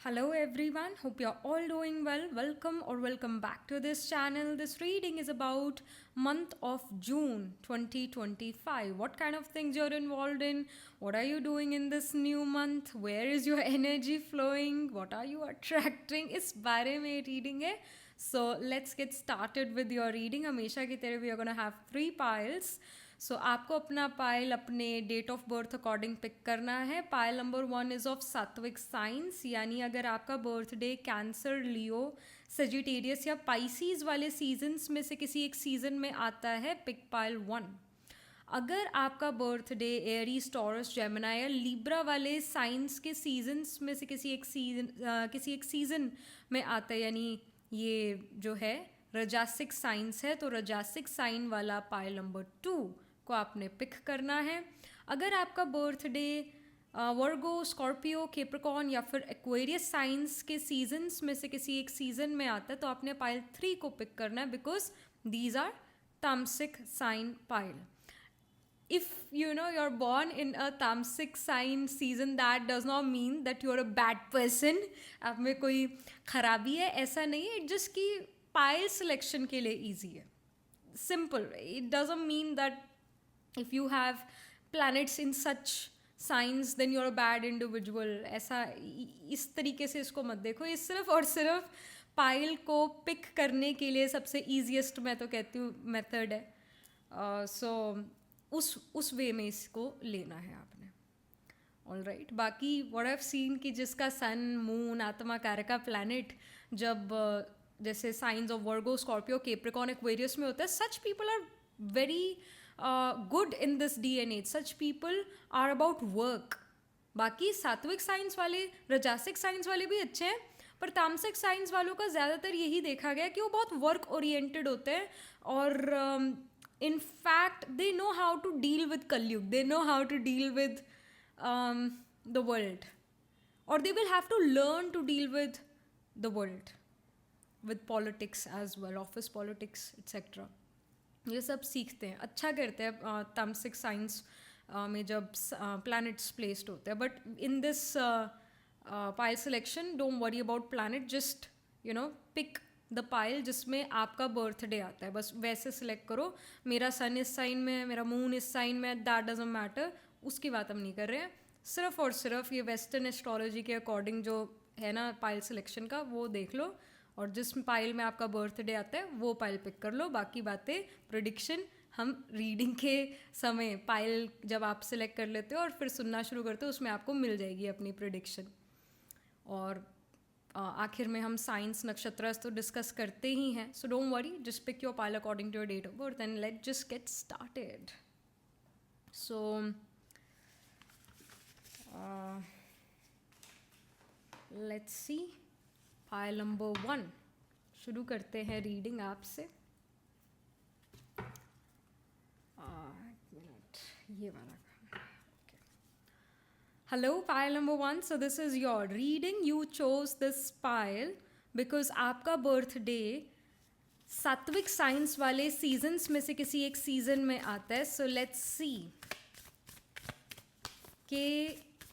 Hello everyone, hope you're all doing well. Welcome or welcome back to this channel. This reading is about month of June 2025. What kind of things you're involved in? What are you doing in this new month? Where is your energy flowing? What are you attracting? इस बारे में reading है. So let's get started with your reading. हमेशा की तरह we are gonna have 3 piles. सो आपको अपना pile अपने date of birth according pick करना है. Pile number 1 is of sattvic signs, यानी अगर आपका बर्थडे कैंसर, लियो, सेजिटेरियस या पाइसीज वाले सीजन्स में से किसी एक सीजन में आता है, पिक पाइल 1. अगर आपका बर्थडे एरीज, टॉरस, जेमिनी या लिब्रा वाले साइंस के सीजन्स में से किसी एक सीजन में आता है, यानी ये जो है रजासिक साइंस है, तो रजासिक साइन वाला पाइल नंबर 2 को आपने पिक करना है. अगर आपका बर्थडे वर्गो, स्कॉर्पियो, कैप्रिकॉर्न या फिर एक्वेरियस साइंस के सीजन्स में से किसी एक सीजन में आता है, तो आपने पाइल 3 को पिक करना है, because these are tamasic sign pile. If you're born in a tamasic sign season, that does not mean that you're a bad person. आप में कोई खराबी है ऐसा नहीं है. जस्ट कि पाइल सिलेक्शन के लिए ईजी है, simple. It doesn't mean that if you have planets in such signs then you are a bad individual. ऐसा इस तरीके से इसको मत देखो. ये सिर्फ और सिर्फ पाइल को पिक करने के लिए सबसे ईजीएस्ट, मैं तो कहती हूँ, मेथड है. सो उस वे में इसको लेना है आपने. All right. बाकी व्हाट आई हैव सीन कि जिसका sun, moon, atma karaka planet जब जैसे signs of Virgo, Scorpio, Capricorn, Aquarius में होता है, such people are very good in this DNA. Such people are about work. बाकी सात्विक साइंस वाले, रजासिक साइंस वाले भी अच्छे हैं, पर तामसिक साइंस वालों का ज़्यादातर यही देखा गया कि वो बहुत वर्क ओरिएंटेड होते हैं. और in fact they know how to deal with Kalyug, they know how to deal with the world, or they will have to learn to deal with the world, with politics as well, office politics etc. ये सब सीखते हैं, अच्छा करते हैं तामसिक science में जब planets placed होते हैं. but in this pile selection, don't worry about planet, just pick the pile जिसमें आपका बर्थडे आता है, बस वैसे सिलेक्ट करो. मेरा सन इस साइन में है, मेरा मून इस साइन में है, दैट डजंट मैटर. उसकी बात हम नहीं कर रहे हैं. सिर्फ और सिर्फ ये वेस्टर्न एस्ट्रोलॉजी के अकॉर्डिंग जो है ना पाइल सिलेक्शन का, वो देख लो, और जिस पाइल में आपका बर्थडे आता है वो पाइल पिक कर लो. बाकी बातें प्रेडिक्शन हम रीडिंग के समय पाइल जब आप सिलेक्ट कर लेते हो और फिर सुनना शुरू करते हो, उसमें आपको मिल जाएगी अपनी प्रेडिक्शन. और आखिर में हम साइंस, नक्षत्र तो डिस्कस करते ही हैं. So don't worry, just pick your pile according to your date of birth and let just get started. So let's see pile number 1. शुरू करते हैं रीडिंग आपसे. ये वाला. Hello, pile number 1. So this is your reading. You chose this pile because आपका birthday सात्विक science वाले seasons में से किसी एक सीजन में आता है. सो लेट्स सी कि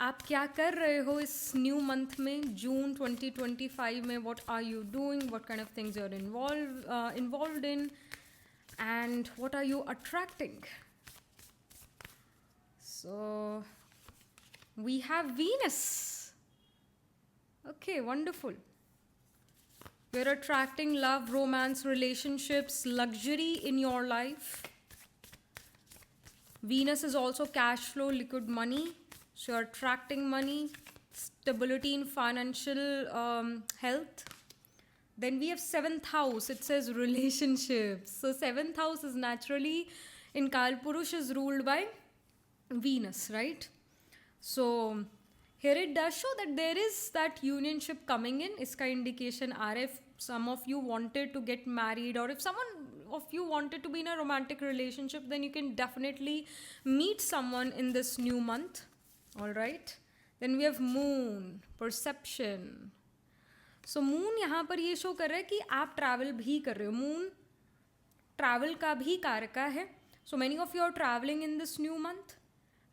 आप क्या कर रहे हो इस न्यू मंथ में, जून 2025 में. What are you doing, what kind of things you are involved in, and what are you attracting. So we have Venus. Okay, wonderful. You're attracting love, romance, relationships, luxury in your life. Venus is also cash flow, liquid money. So you're attracting money, stability in financial health. Then we have 7th house. It says relationships. So 7th house is naturally in Kalpurush is ruled by Venus, right? So here it does show that there is that unionship coming in. इसका indication आ रहा है. If some of you wanted to get married, or if someone of you wanted to be in a romantic relationship, then you can definitely meet someone in this new month. All right. Then we have moon, perception. So moon यहाँ पर ये show कर रहा है कि आप travel भी कर रहे हो. moon travel का भी कारका है. So many of you are traveling in this new month.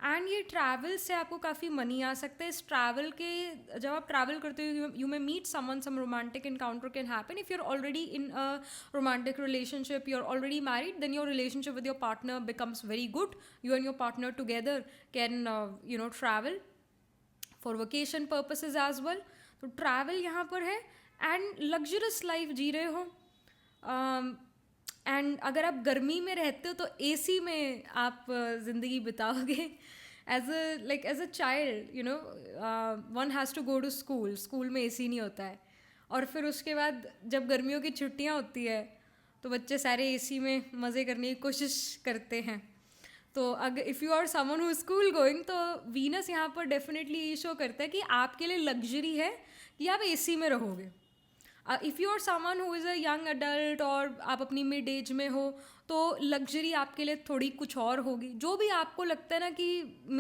And ये ट्रैवल से आपको काफ़ी मनी आ सकता है. इस ट्रैवल के जब आप ट्रैवल करते हो you may meet someone, some romantic encounter can happen. If you are already in a romantic relationship, you are already married, then your relationship with your partner becomes very good. You and your partner together can travel for vacation purposes as well. तो travel यहाँ पर है. And लग्जरस life जी रहे हो. And अगर आप गर्मी में रहते हो तो एसी में आप ज़िंदगी बिताओगे. As a child one has to go to school. School में एसी नहीं होता है. और फिर उसके बाद जब गर्मियों की छुट्टियां होती है तो बच्चे सारे एसी में मज़े करने की कोशिश करते हैं. तो अगर if you are someone who school going, तो वीनस यहाँ पर डेफिनेटली ये शो करता है कि आपके लिए लग्जरी है कि आप एसी में रहोगे. If you are someone who is a young adult और आप अपनी मिड एज में हो, तो लग्जरी आपके लिए थोड़ी कुछ और होगी. जो भी आपको लगता है ना कि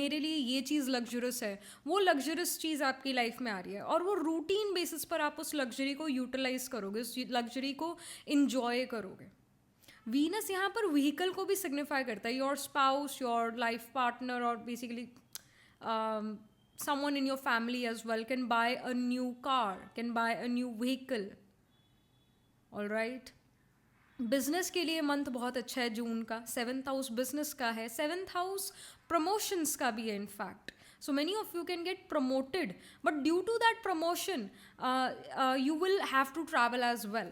मेरे लिए ये चीज़ लग्जरस है, वो लग्जरस चीज़ आपकी लाइफ में आ रही है और वो रूटीन बेसिस पर आप उस लग्जरी को यूटिलाइज करोगे, उस लग्जरी को इंजॉय करोगे. वीनस यहाँ पर व्हीकल को भी सिग्निफाई करता है. Your spouse, your life partner और basically someone in your family as well can buy a new car, can buy a new vehicle. All right. Business के लिए मंथ बहुत अच्छा है जून का. 7th हाउस बिजनेस का है. 7th हाउस प्रमोशंस का भी है in fact. So many of you can get promoted, but due to that promotion, you will have to travel as well.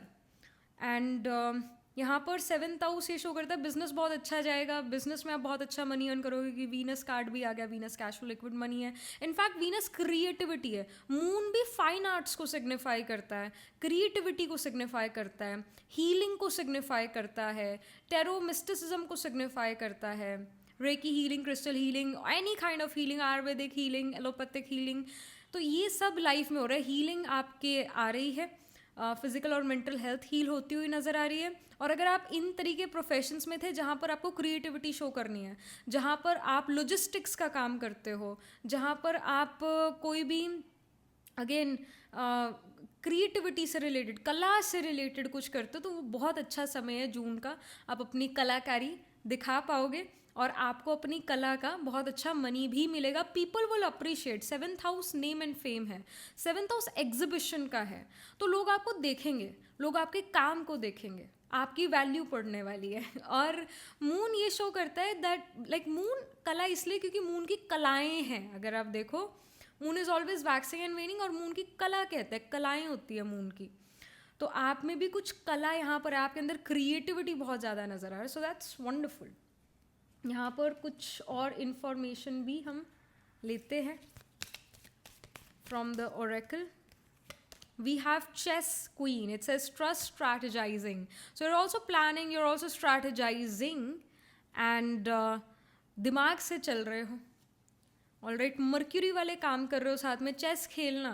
And यहाँ पर 7th हाउस ये शो करता है बिजनेस बहुत अच्छा जाएगा. बिजनेस में आप बहुत अच्छा मनी अर्न करोगे कि वीनस कार्ड भी आ गया. Venus cash flow liquid money है. इनफैक्ट वीनस क्रिएटिविटी है. मून भी फाइन आर्ट्स को सिग्निफाई करता है, क्रिएटिविटी को सिग्निफाई करता है, हीलिंग को सिग्निफाई करता है, टेरो मिस्टिसिज्म को सिग्निफाई करता है, recce healing, crystal healing, any kind of healing, Ayurvedic healing, allopathic healing. तो ये सब लाइफ में हो रहा है. हीलिंग आपके आ रही है. फिजिकल और मेंटल हेल्थ हील होती हुई नज़र आ रही है. और अगर आप इन तरीके प्रोफेशंस में थे जहाँ पर आपको क्रिएटिविटी शो करनी है, जहाँ पर आप लॉजिस्टिक्स का काम करते हो, जहाँ पर आप कोई भी अगेन क्रिएटिविटी से रिलेटेड, कला से रिलेटेड कुछ करते हो, तो वो बहुत अच्छा समय है जून का. आप अपनी कलाकारी दिखा पाओगे और आपको अपनी कला का बहुत अच्छा मनी भी मिलेगा. People will appreciate. 7th house name and fame है. 7th हाउस एग्जिबिशन का है. तो लोग आपको देखेंगे, लोग आपके काम को देखेंगे, आपकी वैल्यू पढ़ने वाली है. और मून ये शो करता है दैट मून कला इसलिए क्योंकि मून की कलाएं हैं. अगर आप देखो, moon is always waxing and वेनिंग और मून की कला कहते हैं, कलाएं होती है मून की. तो आप में भी कुछ कला यहाँ पर, आपके अंदर क्रिएटिविटी बहुत ज़्यादा नज़र आ रहा है. So that's wonderful. यहाँ पर कुछ और इन्फॉर्मेशन भी हम लेते हैं from the Oracle. We have chess queen. It says trust strategizing. So you're also planning, you're also strategizing and दिमाग से चल रहे हो. ऑलराइट. मर्क्यूरी वाले काम कर रहे हो साथ में. चेस खेलना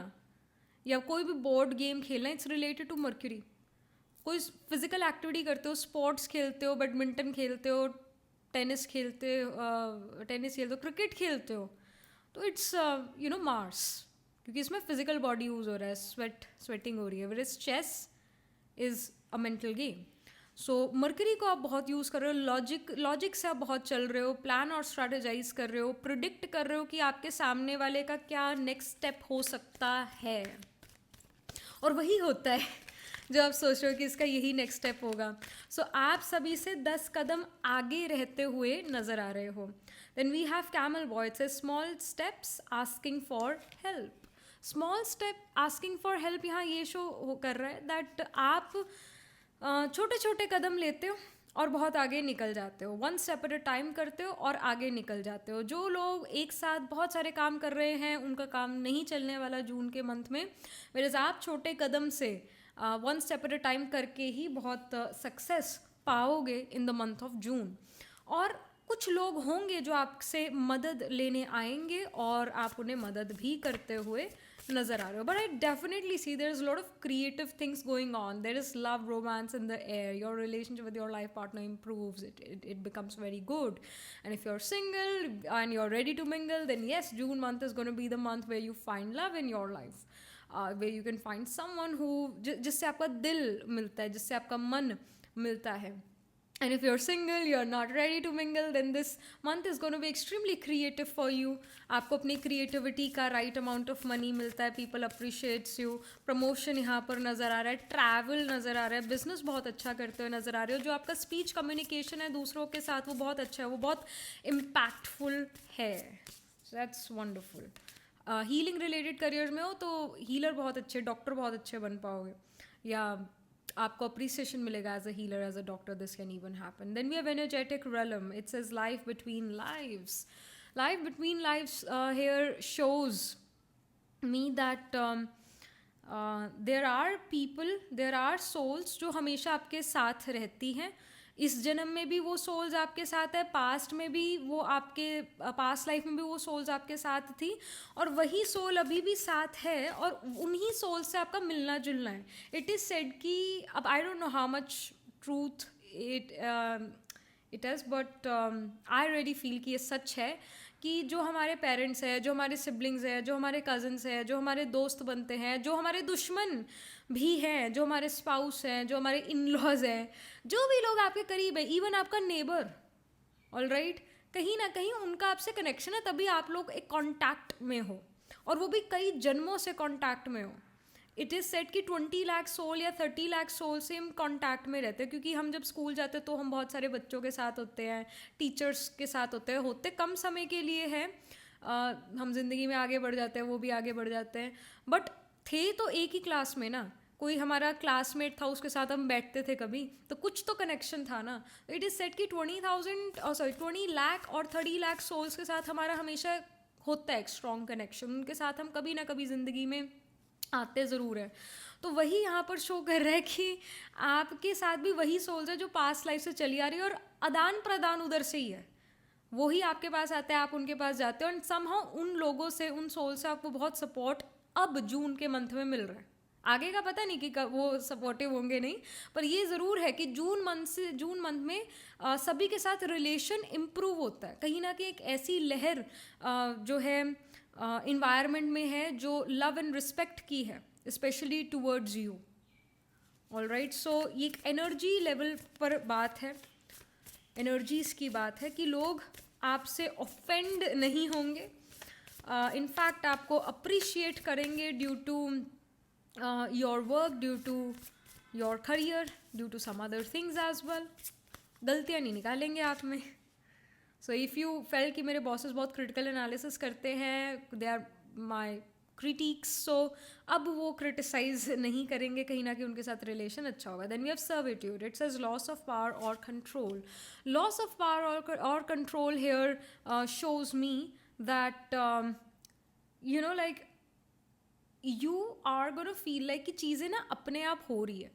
या कोई भी बोर्ड गेम खेलना, इट्स रिलेटेड टू मर्क्यूरी. कोई फिजिकल एक्टिविटी करते हो, स्पोर्ट्स खेलते हो, बैडमिंटन खेलते हो, टेनिस खेलते हो, क्रिकेट खेलते हो, तो इट्स मार्स, क्योंकि इसमें फिजिकल बॉडी यूज़ हो रहा है, स्वेटिंग हो रही है. Where chess is a mental game. So Mercury को आप बहुत यूज़ कर रहे हो. लॉजिक से आप बहुत चल रहे हो. प्लान और स्ट्रैटेजाइज कर रहे हो. प्रिडिक्ट कर रहे हो कि आपके सामने वाले का क्या नेक्स्ट स्टेप हो सकता है. और वही होता है जो आप सोच रहे हो कि इसका यही नेक्स्ट स्टेप होगा. सो आप सभी से 10 कदम आगे रहते हुए नज़र आ रहे हो. Then we have camel boy. It's small steps asking for help. Small step asking for help यहाँ ये शो कर रहा है दैट आप छोटे छोटे कदम लेते हो और बहुत आगे निकल जाते हो. 1 स्टेप एट अ टाइम करते हो और आगे निकल जाते हो. जो लोग एक साथ बहुत सारे काम कर रहे हैं उनका काम नहीं चलने वाला जून के मंथ में. वेयर आप छोटे कदम से 1 स्टेप एट अ टाइम करके ही बहुत सक्सेस पाओगे इन द मंथ ऑफ जून. और कुछ लोग होंगे जो आपसे मदद लेने आएंगे और आप उन्हें मदद भी करते हुए नज़र आ रहे हो. But I definitely see there is lot of creative things going on. There is love, romance in the air. Your relationship with your life partner improves. It becomes very good. And if you're single and you're ready to mingle, then yes, June month is going to be the month where you find love in your life. Where you can find someone who जिससे आपका दिल मिलता है, जिससे आपका मन मिलता है. And if you're single, you're not ready to mingle, then this month is going to be extremely creative for you. आपको अपनी creativity का right amount of money मिलता है, people appreciates you, promotion यहाँ पर नज़र आ रहा है, travel नज़र आ रहा है, business बहुत अच्छा करते हुए नज़र आ रहे हो, जो आपका speech communication है दूसरों के साथ वो बहुत अच्छा है, वो बहुत impactful है. So that's wonderful. Healing related career में हो तो हीलर बहुत अच्छे, डॉक्टर बहुत अच्छे बन पाओगे, या आपको अप्रिसिएशन मिलेगा as a healer, as a doctor. This can even happen. Then we have energetic realm. It says life between lives. Life between lives here shows me that there are people, there are souls जो हमेशा आपके साथ रहती हैं. इस जन्म में भी वो सोल्स आपके साथ है, पास्ट में भी वो आपके पास्ट लाइफ में भी वो सोल्स आपके साथ थी, और वही सोल अभी भी साथ है, और उन्हीं सोल से आपका मिलना जुलना है. इट इज़ सेड कि अब I don't know how much truth it is, but I really feel कि ये सच है कि जो हमारे पेरेंट्स हैं, जो हमारे सिबलिंग्स हैं, जो हमारे कज़न्स हैं, जो हमारे दोस्त बनते हैं, जो हमारे दुश्मन भी हैं, जो हमारे स्पाउस हैं, जो हमारे इन लॉज हैं, जो भी लोग आपके करीब है, इवन आपका नेबर, ऑल राइट, कहीं ना कहीं उनका आपसे कनेक्शन है, तभी आप लोग एक कॉन्टैक्ट में हो, और वो भी कई जन्मों से कॉन्टैक्ट में हो. इट इज़ सेट कि 20 लाख सोल या 30 लाख सोल से हम कॉन्टैक्ट में रहते हैं, क्योंकि हम जब स्कूल जाते हैं तो हम बहुत सारे बच्चों के साथ होते हैं, टीचर्स के साथ होते हैं, होते कम समय के लिए हैं. हम जिंदगी में आगे बढ़ जाते हैं, वो भी आगे बढ़ जाते हैं, बट थे तो एक ही क्लास में ना. कोई हमारा क्लासमेट था, उसके साथ हम बैठते थे कभी, तो कुछ तो कनेक्शन था ना. इट इज़ सेट कि 20 लाख और 30 लाख सोल्स के साथ हमारा हमेशा होता है एक स्ट्रॉन्ग कनेक्शन. उनके साथ हम कभी ना कभी ज़िंदगी में आते ज़रूर है. तो वही यहाँ पर शो कर रहा है कि आपके साथ भी वही सोल्स है जो पास्ट लाइफ से चली आ रही है, और आदान प्रदान उधर से ही है. वही आपके पास आते हैं, आप उनके पास जाते हो, और समहाउ उन लोगों से, उन सोल से आपको बहुत सपोर्ट अब जून के मंथ में मिल रहा है. आगे का पता नहीं कि वो सपोर्टिव होंगे नहीं, पर ये ज़रूर है कि जून मंथ में सभी के साथ रिलेशन इम्प्रूव होता है. कहीं ना कहीं एक ऐसी लहर जो है इन्वायरमेंट में है जो लव एंड रिस्पेक्ट की है, specially towards you. All right, so ये एक एनर्जी लेवल पर बात है, एनर्जीज़ की बात है कि लोग आपसे ऑफेंड नहीं होंगे, इनफैक्ट आपको अप्रिशिएट करेंगे due to your work, due to your career, due to some other things as well. गलतियाँ नहीं निकालेंगे आप में. सो इफ़ यू फेल कि मेरे बॉसेस बहुत क्रिटिकल एनालिसिस करते हैं, दे आर माई क्रिटिक्स, सो अब वो क्रिटिसाइज नहीं करेंगे, कहीं ना कहीं उनके साथ रिलेशन अच्छा होगा. Then we have servitude. It says loss of power और कंट्रोल. लॉस ऑफ पावर और control here shows me that you know like you are gonna feel like कि चीज़ें ना अपने आप हो रही है,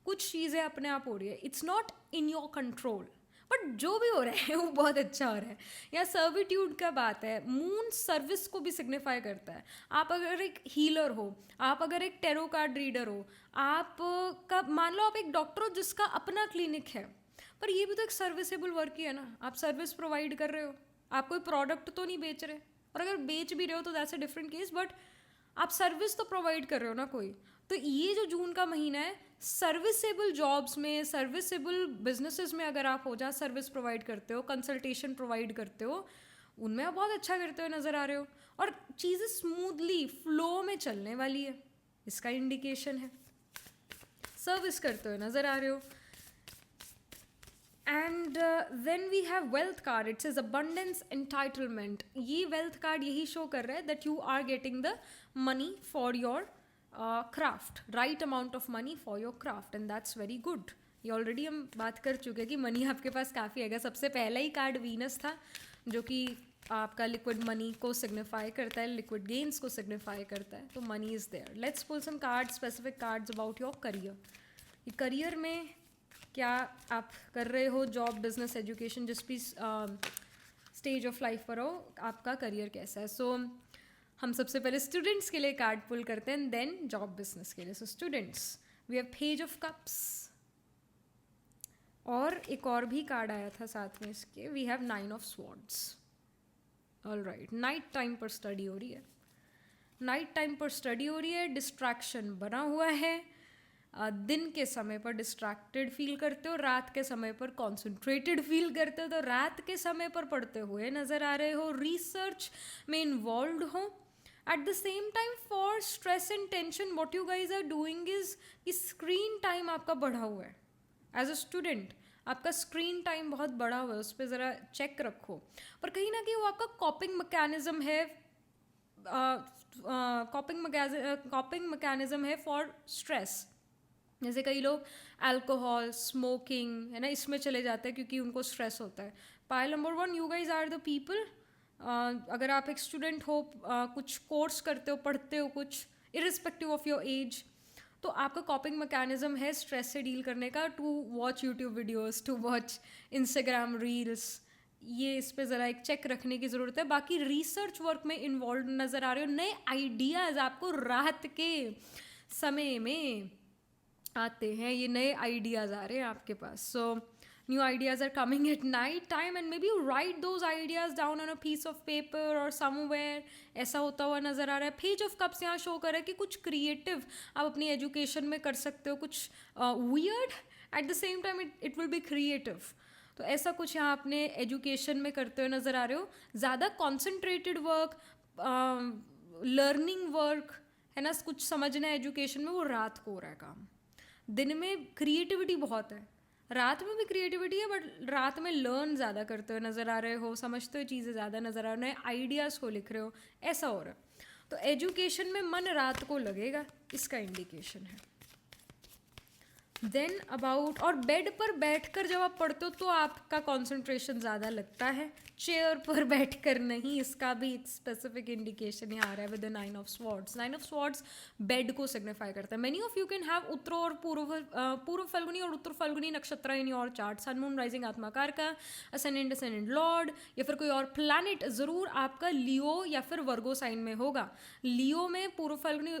कुछ चीज़ें अपने आप हो रही है, it's not in your control, but जो भी हो रहा है वो बहुत अच्छा हो रहा है. या सर्विट्यूड का बात है, मून सर्विस को भी सिग्निफाई करता है. आप अगर एक हीलर हो, आप अगर एक टेरो कार्ड रीडर हो, आप का मान लो आप एक डॉक्टर हो जिसका अपना क्लिनिक है, पर ये भी तो एक सर्विसेबल वर्क ही है ना. आप सर्विस प्रोवाइड कर रहे हो, आप कोई प्रोडक्ट तो नहीं बेच रहे, और अगर बेच भी रहे हो तो that's a different case, but आप सर्विस तो प्रोवाइड कर रहे हो ना कोई. तो ये जो जून का महीना है, सर्विसेबल जॉब्स में, सर्विसेबल बिजनेसेस में अगर आप हो, जहाँ सर्विस प्रोवाइड करते हो, कंसल्टेशन प्रोवाइड करते हो, उनमें आप बहुत अच्छा करते हुए नज़र आ रहे हो, और चीज़ें स्मूथली फ्लो में चलने वाली है, इसका इंडिकेशन है. सर्विस करते हुए नज़र आ रहे हो. And then we have wealth card. It's is abundance entitlement. ये वेल्थ कार्ड यही शो कर रहा है that you are getting the money for your craft, right amount of money for your craft, and that's very good. ये already हम बात कर चुके हैं कि मनी आपके पास काफ़ी आएगा. सबसे पहला ही कार्ड वीनस था, जो कि आपका लिक्विड मनी को सिग्निफाई करता है, लिक्विड गेन्स को सिग्निफाई करता है. तो money is there. Let's pull some card, specific cards about your career. ये करियर में क्या आप कर रहे हो, जॉब, बिजनेस, एजुकेशन, जिस भी स्टेज ऑफ लाइफ पर हो, आपका करियर कैसा है. सो हम सबसे पहले स्टूडेंट्स के लिए कार्ड पुल करते हैं, देन जॉब बिजनेस के लिए. So students, we have page of cups, और एक और भी कार्ड आया था साथ में इसके, we have 9 of swords. All right, night time पर स्टडी हो रही है, नाइट टाइम पर स्टडी हो रही है, डिस्ट्रैक्शन बना हुआ है, दिन के समय पर डिस्ट्रैक्टेड फील करते हो, रात के समय पर कॉन्सेंट्रेटेड फील करते हो, तो रात के समय पर पढ़ते हुए नज़र आ रहे हो, रिसर्च में इन्वॉल्व हो. At the same time for stress and tension what you guys are doing is कि स्क्रीन टाइम आपका बढ़ा हुआ है. एज अ स्टूडेंट आपका स्क्रीन टाइम बहुत बड़ा हुआ है, उस पर ज़रा चेक रखो. पर कहीं ना कहीं वो आपका कॉपिंग मैकेनिज्म है, कॉपिंग मैकेनिज्म है फॉर स्ट्रेस. जैसे कई लोग अल्कोहल, स्मोकिंग, है ना, इसमें चले जाते हैं क्योंकि उनको स्ट्रेस होता है. Pile number 1, you guys are the people. अगर आप एक स्टूडेंट हो, कुछ कोर्स करते हो, पढ़ते हो कुछ, इरिस्पेक्टिव ऑफ योर एज, तो आपका कॉपिंग मैकेनिज्म है स्ट्रेस से डील करने का, to watch YouTube videos, to watch Instagram reels. ये इस पे ज़रा एक चेक रखने की ज़रूरत है. बाकी रिसर्च वर्क में इन्वॉल्व नज़र आ रहे हो, नए आइडियाज़ आपको रात के समय में आते हैं, ये नए आइडियाज़ आ रहे हैं आपके पास. So new ideas are coming at night time and may be you write those ideas down on a piece of paper और समवेयर. ऐसा होता हुआ नज़र आ रहा है. Page of cups show show कर रहा है कि कुछ क्रिएटिव आप अपनी एजुकेशन में कर सकते हो, कुछ weird eight the same time it will be creative. तो ऐसा कुछ यहाँ अपने एजुकेशन में करते हुए नज़र आ रहे हो. ज़्यादा कॉन्सेंट्रेटेड वर्क, लर्निंग वर्क, है ना, कुछ समझना है एजुकेशन में, वो रात को हो रहा है काम. दिन में क्रिएटिविटी बहुत है, रात में भी क्रिएटिविटी है, बट रात में लर्न ज़्यादा करते हुए नज़र आ रहे हो, समझते हुए चीज़ें ज़्यादा नज़र आ रहे हो, नए आइडियाज़ को लिख रहे हो, ऐसा हो रहा है. तो एजुकेशन में मन रात को लगेगा, इसका इंडिकेशन है. देन अबाउट, और बेड पर बैठकर जब आप पढ़ते हो तो आपका कॉन्सेंट्रेशन ज़्यादा लगता है, चेयर पर बैठकर नहीं. इसका भी एक स्पेसिफिक इंडिकेशन यहाँ आ रहा है with the 9 of swords. 9 of swords bed को सिग्निफाई करता है. Many of you can have Uttara और पूर्व फल्गुनी और Uttara Phalguni nakshatra in your chart. Sun moon rising आत्माकार का, असेंडेंट डिसेंडेंट लॉर्ड, या फिर कोई और प्लैनेट ज़रूर आपका लियो या फिर वर्गो साइन में होगा. लियो में पूर्व फल्गुनी,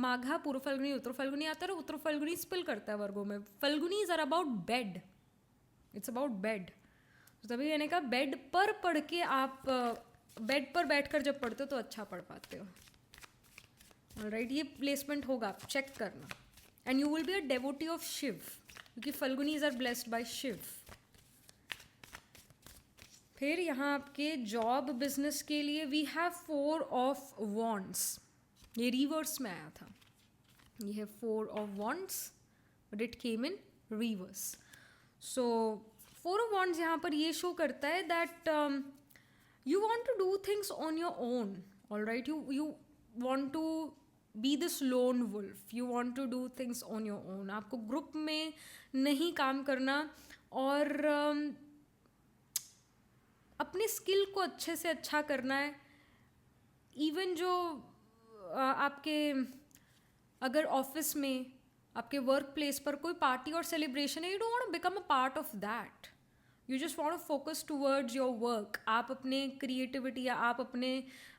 माघा पूर्व फल्गुनी उत्तर फल्गुनी आता है, और उत्तर फल्गुनी स्पिल करता है वर्गो में. Phalguni is are about bed, it's about bed. तो तभी मैंने कहा बेड पर पढ़ के आप, बेड पर बैठकर जब पढ़ते हो तो अच्छा पढ़ पाते हो. ऑलराइट, ये प्लेसमेंट होगा, आप चेक करना. And you will be a devotee of Shiv, क्योंकि Phalgunis are blessed by Shiv. फिर यहाँ आपके जॉब बिजनेस के लिए वी हैव 4 ऑफ वॉन्ड्स. ये रिवर्स में आया था, ये है 4 of wands, but it came in reverse. So 4 of wands यहाँ पर ये शो करता है that you want to do things on your own. All right, you want to B this lone wolf, you want to do things on your own. आपको group में नहीं काम करना, और अपनी स्किल को अच्छे से अच्छा करना है. इवन जो आपके, अगर ऑफिस में, आपके वर्क प्लेस पर कोई पार्टी और सेलिब्रेशन है, you don't want to become a part of that. You just want to focus towards your work. आप अपने क्रिएटिविटी या आप अपने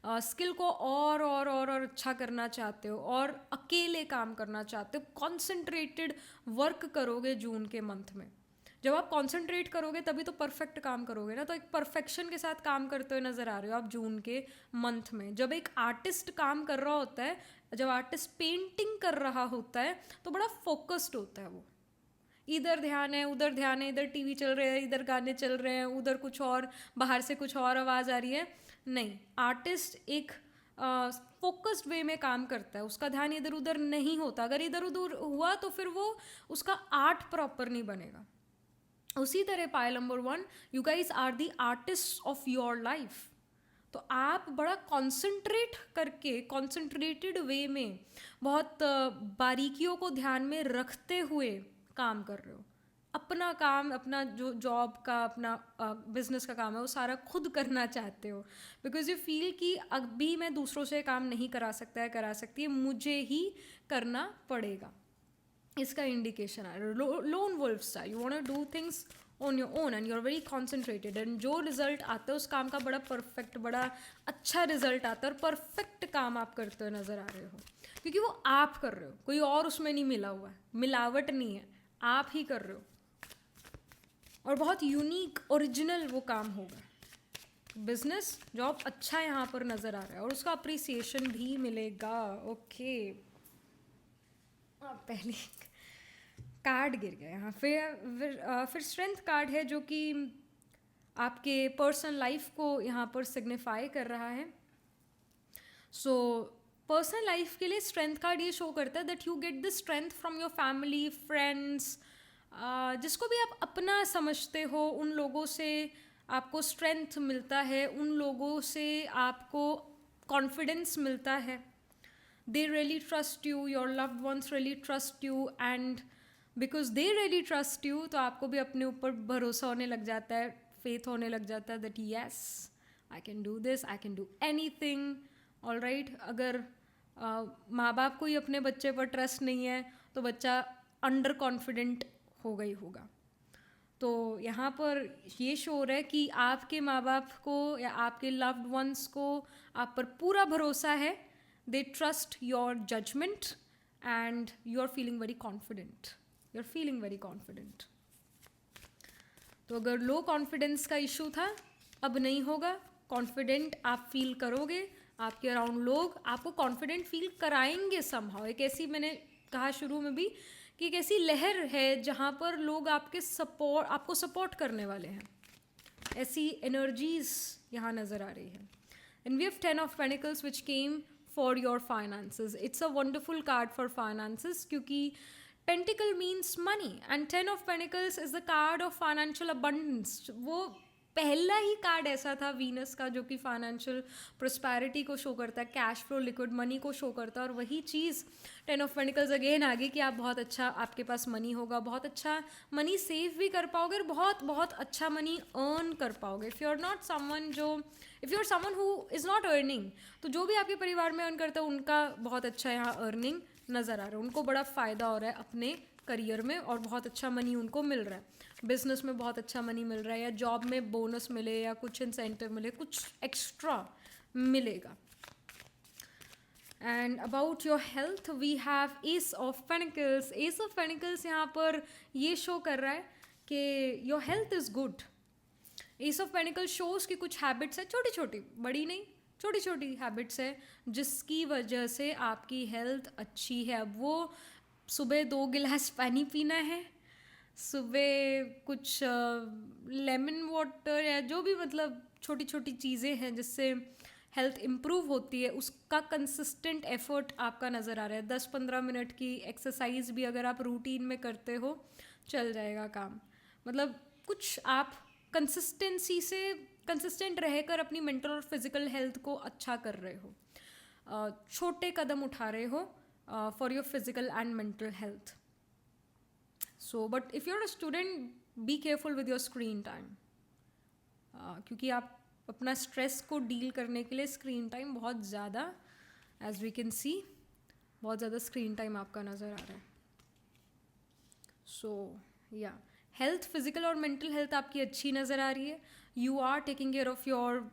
स्किल को और अच्छा करना चाहते हो, और अकेले काम करना चाहते हो. कॉन्सेंट्रेटेड वर्क करोगे जून के मंथ में. जब आप कॉन्सेंट्रेट करोगे तभी तो परफेक्ट काम करोगे ना. तो एक परफेक्शन के साथ काम करते हुए नज़र आ रहे हो आप जून के मंथ में. जब एक आर्टिस्ट काम कर रहा होता है, जब आर्टिस्ट पेंटिंग कर रहा होता है, तो बड़ा फोकस्ड होता है वो. इधर ध्यान है, उधर ध्यान है, इधर टीवी चल रहे हैं, इधर गाने चल रहे हैं, उधर कुछ और, बाहर से कुछ और आवाज़ आ रही है. नहीं, आर्टिस्ट एक फोकस्ड वे में काम करता है, उसका ध्यान इधर उधर नहीं होता. अगर इधर उधर हुआ तो फिर वो, उसका आर्ट प्रॉपर नहीं बनेगा. उसी तरह pile number 1, you guys are the artist of your life. तो आप बड़ा कॉन्सेंट्रेट करके, कॉन्सेंट्रेटेड वे में, बहुत बारीकियों को ध्यान में रखते हुए काम कर रहे हो. अपना काम, अपना जो जॉब का, अपना बिजनेस का काम है, वो सारा खुद करना चाहते हो, बिकॉज यू फील कि अभी मैं दूसरों से काम नहीं करा सकता है, करा सकती है, मुझे ही करना पड़ेगा. इसका इंडिकेशन है lone wolf style. You want to do things on your own and you are very concentrated, and जो रिजल्ट आता है उस काम का बड़ा परफेक्ट, बड़ा अच्छा रिजल्ट आता है, और परफेक्ट काम आप करते हुए नज़र आ रहे हो, क्योंकि वो आप कर रहे हो, कोई और उसमें नहीं मिला हुआ है, मिलावट नहीं है, आप ही कर रहे हो. और बहुत यूनिक, ओरिजिनल वो काम होगा. बिजनेस, जॉब अच्छा यहाँ पर नज़र आ रहा है, और उसका अप्रिसिएशन भी मिलेगा. ओके, पहले कार्ड गिर गया यहाँ। फिर स्ट्रेंथ कार्ड है जो कि आपके पर्सनल लाइफ को यहाँ पर सिग्निफाई कर रहा है। सो पर्सनल लाइफ के लिए स्ट्रेंथ कार्ड ये शो करता है that you get the strength from your family, friends, जिसको भी आप अपना समझते हो, उन लोगों से आपको स्ट्रेंथ मिलता है, उन लोगों से आपको कॉन्फिडेंस मिलता है। They really trust you, your loved once really trust you, and because they really trust you तो आपको भी अपने ऊपर भरोसा होने लग जाता है, फेथ होने लग जाता है that yes I can do this, I can do any thing. All right, अगर माँ बाप को ही अपने बच्चे पर ट्रस्ट नहीं है तो बच्चा अंडर कॉन्फिडेंट हो गई होगा। तो यहाँ पर ये शो रहा है कि आपके माँ बाप को या आपके लव्ड वंस को आप पर पूरा भरोसा है, they trust your judgement and you are feeling very confident, you are feeling very confident. तो अगर लो कॉन्फिडेंस का इशू था, अब नहीं होगा, कॉन्फिडेंट आप फील करोगे, आपके अराउंड लोग आपको कॉन्फिडेंट फील कराएंगे समहाउ। एक ऐसी, मैंने कहा शुरू में भी कि एक ऐसी लहर है जहाँ पर लोग आपको सपोर्ट करने वाले हैं, ऐसी एनर्जीज यहाँ नज़र आ रही है। And we have 10 of pentacles which came for your finances. It's a wonderful card for finances क्योंकि pentacle means money and 10 of pentacles is the card of financial abundance. वो पहला ही कार्ड ऐसा था वीनस का जो कि फाइनेंशियल प्रोस्पैरिटी को show करता है, कैश फ्लो, लिक्विड मनी को शो करता है। और वही चीज़ 10 ऑफ पेनिकल्स अगेन आगे कि आप बहुत अच्छा, आपके पास मनी होगा, बहुत अच्छा मनी सेव भी कर पाओगे और बहुत बहुत अच्छा मनी अर्न कर पाओगे। If you are someone who is not earning, तो जो भी आपके परिवार में अर्न करता है उनका बहुत अच्छा यहाँ अर्निंग नज़र आ रहा है, उनको बड़ा फ़ायदा हो रहा है अपने करियर में और बहुत अच्छा मनी उनको मिल रहा है, बिजनेस में बहुत अच्छा मनी मिल रहा है, या जॉब में बोनस मिले या कुछ इंसेंटिव मिले, कुछ एक्स्ट्रा मिलेगा। And about your health we have ace of pentacles. Ace of pentacles यहाँ पर ये शो कर रहा है कि your health is good. Ace of pentacle shows की कुछ हैबिट्स है, छोटी छोटी, बड़ी नहीं, छोटी छोटी हैबिट्स है जिसकी वजह से आपकी हेल्थ अच्छी है। अब वो सुबह 2 गिलास पानी पीना है, सुबह कुछ लेमन वाटर या जो भी, मतलब छोटी छोटी चीज़ें हैं जिससे हेल्थ इम्प्रूव होती है, उसका कंसिस्टेंट एफर्ट आपका नज़र आ रहा है। 10-15 मिनट की एक्सरसाइज भी अगर आप रूटीन में करते हो चल जाएगा काम। मतलब कुछ आप कंसिस्टेंट रहकर अपनी मेंटल और फिजिकल हेल्थ को अच्छा कर रहे हो, छोटे कदम उठा रहे हो for your physical and mental health. So but if you are a student, be careful with your screen time, क्योंकि आप अपना स्ट्रेस को डील करने के लिए स्क्रीन टाइम बहुत ज़्यादा, एज वी कैन सी, बहुत ज़्यादा स्क्रीन टाइम आपका नज़र आ रहा है। सो या हेल्थ, फिजिकल और मेंटल हेल्थ आपकी अच्छी नज़र आ रही है। You are taking care of your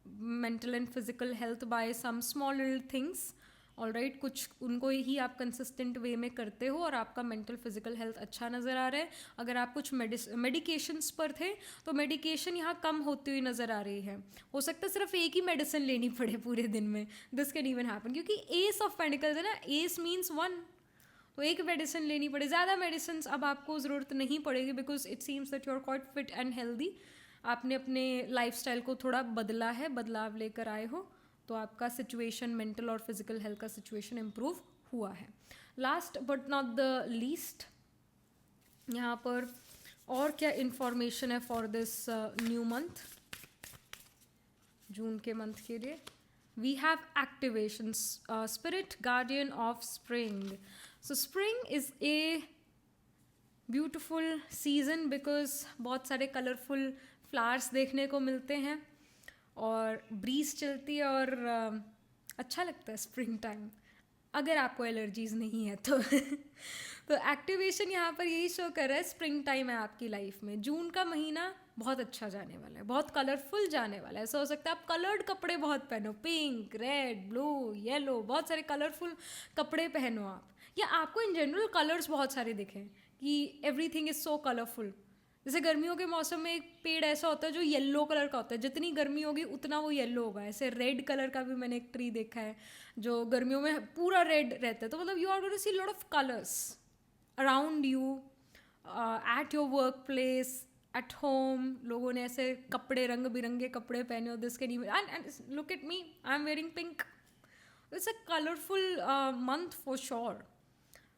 mental and physical health by some small little things. All right, कुछ उनको ही आप कंसिस्टेंट वे में करते हो और आपका मेंटल फिजिकल हेल्थ अच्छा नज़र आ रहा है। अगर आप कुछ मेडिकेशंस पर थे तो मेडिकेशन यहाँ कम होती हुई नज़र आ रही है। हो सकता है सिर्फ एक ही मेडिसिन लेनी पड़े पूरे दिन में, दिस कैन इवन हैपन, क्योंकि एस ऑफ पेंटिकल्स है ना, एस मीन्स 1, तो एक मेडिसिन लेनी पड़े। ज़्यादा मेडिसिन अब आपको ज़रूरत नहीं पड़ेगी because it seems that you are quite fit and healthy. आपने अपने लाइफस्टाइल को थोड़ा बदला है, बदलाव लेकर आए हो, तो आपका सिचुएशन, मेंटल और फिजिकल हेल्थ का सिचुएशन इम्प्रूव हुआ है। Last but not the least, यहाँ पर और क्या इन्फॉर्मेशन है for this new month, June के मंथ के लिए। We have activations, spirit guardian of spring. So spring is a beautiful season because बहुत सारे कलरफुल फ्लावर्स देखने को मिलते हैं और ब्रीज चलती है और अच्छा लगता है स्प्रिंग टाइम, अगर आपको एलर्जीज़ नहीं है तो तो एक्टिवेशन यहाँ पर यही शो कर रहा है, स्प्रिंग टाइम है आपकी लाइफ में। जून का महीना बहुत अच्छा जाने वाला है, बहुत कलरफुल जाने वाला है। ऐसा हो सकता है आप कलर्ड कपड़े बहुत पहनो, पिंक, रेड, ब्लू, येलो, बहुत सारे कलरफुल कपड़े पहनो आप, या आपको इन जनरल कलर्स बहुत सारे दिखें कि एवरीथिंग इज़ सो कलरफुल। जैसे गर्मियों के मौसम में एक पेड़ ऐसा होता है जो येलो कलर का होता है, जितनी गर्मी होगी उतना वो येलो होगा। ऐसे रेड कलर का भी मैंने एक ट्री देखा है जो गर्मियों में पूरा रेड रहता है। तो मतलब you are going to see lot of colours around you, at your work place, at home, लोगों ने ऐसे कपड़े, रंग बिरंगे कपड़े पहने हो. This can even, and look at me, I am wearing pink. It's a colourful month for sure.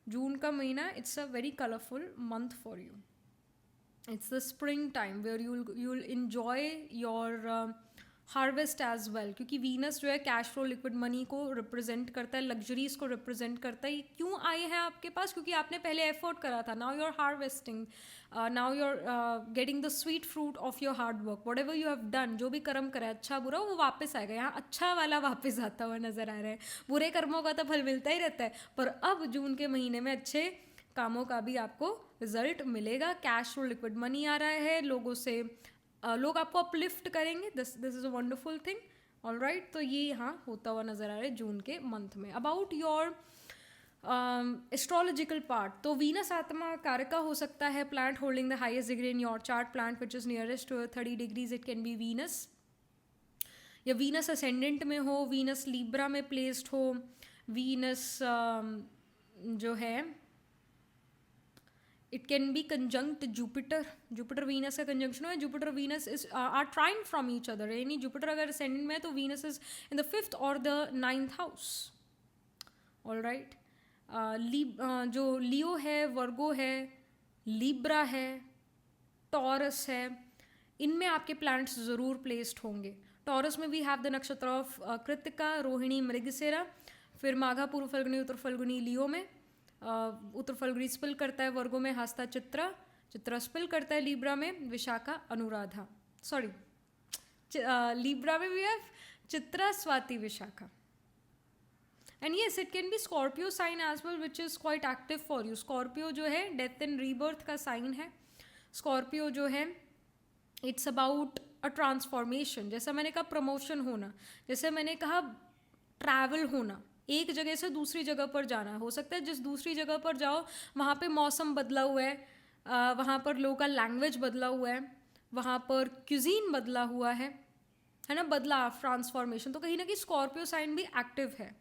June का महीना, it's a very colourful month for you. It's the spring time where you'll enjoy your harvest as well, क्योंकि Venus जो है cash flow, liquid money को represent करता है, luxuries को represent करता है. ये क्यों आए हैं आपके पास? क्योंकि आपने पहले एफर्ट करा था. Now you are harvesting, now you are getting the sweet fruit of your hard work. Whatever you have done, जो भी कर्म करा है, अच्छा बुरा, वो वापस आएगा. यहाँ अच्छा वाला वापस आता हुआ नजर आ रहा है. बुरे कर्मों का तो फल मिलता ही रहता है, पर अब जून के महीने में अच्छे कामों का भी आपको रिजल्ट मिलेगा. कैश फ्लो, लिक्विड मनी आ रहा है, लोगों से लोग आपको अपलिफ्ट करेंगे. This is a wonderful thing. All right, तो ये यहाँ होता हुआ नजर आ रहा है जून के मंथ में. अबाउट योर एस्ट्रोलॉजिकल पार्ट, तो वीनस आत्मा कारका हो सकता है. Planet holding the highest degree in your chart, planet which is nearest to 30 degrees, it can be Venus, या वीनस असेंडेंट में हो, वीनस लीब्रा में प्लेस्ड हो, वीनस जो है it can be conjunct Jupiter. Jupiter Venus का conjunction है. Jupiter Venus is are trine from each other, यानी जुपिटर अगर असेंडेंट में है तो Venus is in the 5th और the 9th house. All right, जो लियो है, वर्गो है, लिब्रा है, टॉरस है, इनमें आपके प्लैनेट्स ज़रूर प्लेस्ड होंगे. टॉरस में वी हैव द नक्षत्र ऑफ कृतिका, रोहिणी, मृगशिरा, फिर माघा, पूर्व फल्गुनी, उत्तर फल्गुनी लियो में, उत्तर फल्गुनी स्पिल करता है वर्गो में हस्ता, चित्रा, चित्रा स्पिल करता है लीब्रा में, विशाखा, अनुराधा, सॉरी लीब्रा में we have Chitra, Swati, Vishakha. And yes, it can be Scorpio sign as well which is quite active for you. Scorpio जो है डेथ एंड रीबर्थ का साइन है. स्कॉर्पियो जो है इट्स अबाउट अ ट्रांसफॉर्मेशन. जैसा मैंने कहा प्रमोशन होना, जैसे मैंने कहा ट्रैवल होना, एक जगह से दूसरी जगह पर जाना. हो सकता है जिस दूसरी जगह पर जाओ वहाँ पे मौसम बदला हुआ है, वहाँ पर लोगों का लैंग्वेज बदला हुआ है, वहाँ पर क्यूजीन बदला हुआ है ना, बदलाव, ट्रांसफॉर्मेशन. तो कहीं ना कहीं स्कॉर्पियो साइन भी एक्टिव है.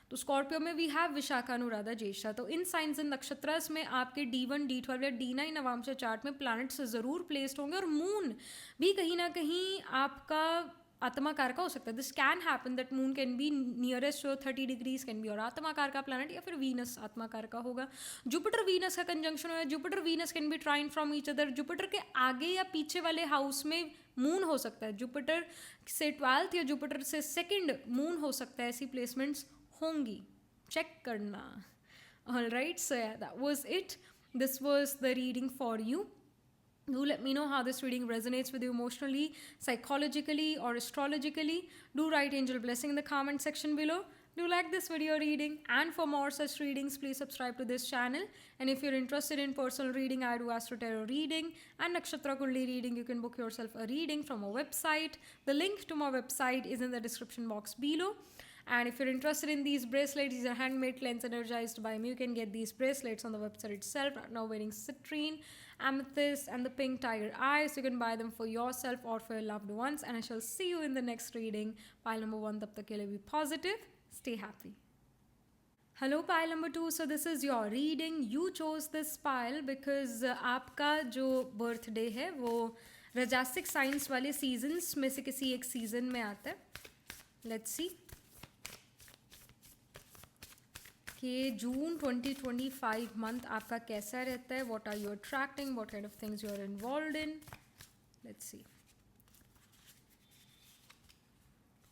तो स्कॉर्पियो में वी हैव विशाखा, अनुराधा, ज्येष्ठा. तो इन साइंस एंड नक्षत्रस में आपके D1, D12 या D9 नवांश चार्ट में प्लैनेट्स ज़रूर प्लेस्ड होंगे, और मून भी कहीं ना कहीं आपका आत्माकार का हो सकता है. This can happen that moon can be nearest 30 degrees, can be और आत्माकार का प्लैनेट, या फिर वीनस आत्माकार का होगा. जुपिटर वीनस का कंजंक्शन है. Jupiter Venus can be trine from each other. Jupiter के आगे या पीछे वाले हाउस में मून हो सकता है. जुपिटर से 12th या जुपिटर से 2nd मून हो सकता है. ऐसी प्लेसमेंट्स होंगी, चेक करना. All right, so that was it. This was the reading for you. Do let me know how this reading resonates with you emotionally, psychologically, or astrologically. Do write angel blessing in the comment section below. Do like this video reading, and for more such readings, please subscribe to this channel. And if you're interested in personal reading, I do Astro Tarot reading and Nakshatra Kundli reading. You can book yourself a reading from our website. The link to my website is in the description box below. And if you're interested in these bracelets, these are handmade, cleansed, energized by me. You can get these bracelets on the website itself. Right now wearing citrine, amethyst, and the pink tiger eye. So you can buy them for yourself or for your loved ones. And I shall see you in the next reading. Pile number 1, tab tak ke liye be positive. Stay happy. Hello pile number 2. So this is your reading. You chose this pile because आपका जो birthday है वो राजसिक science वाले seasons में से किसी एक सीजन में आता है. Let's see. कि जून 2025 मंथ आपका कैसा रहता है. What are you attracting, what kind of things you are involved in. Let's see.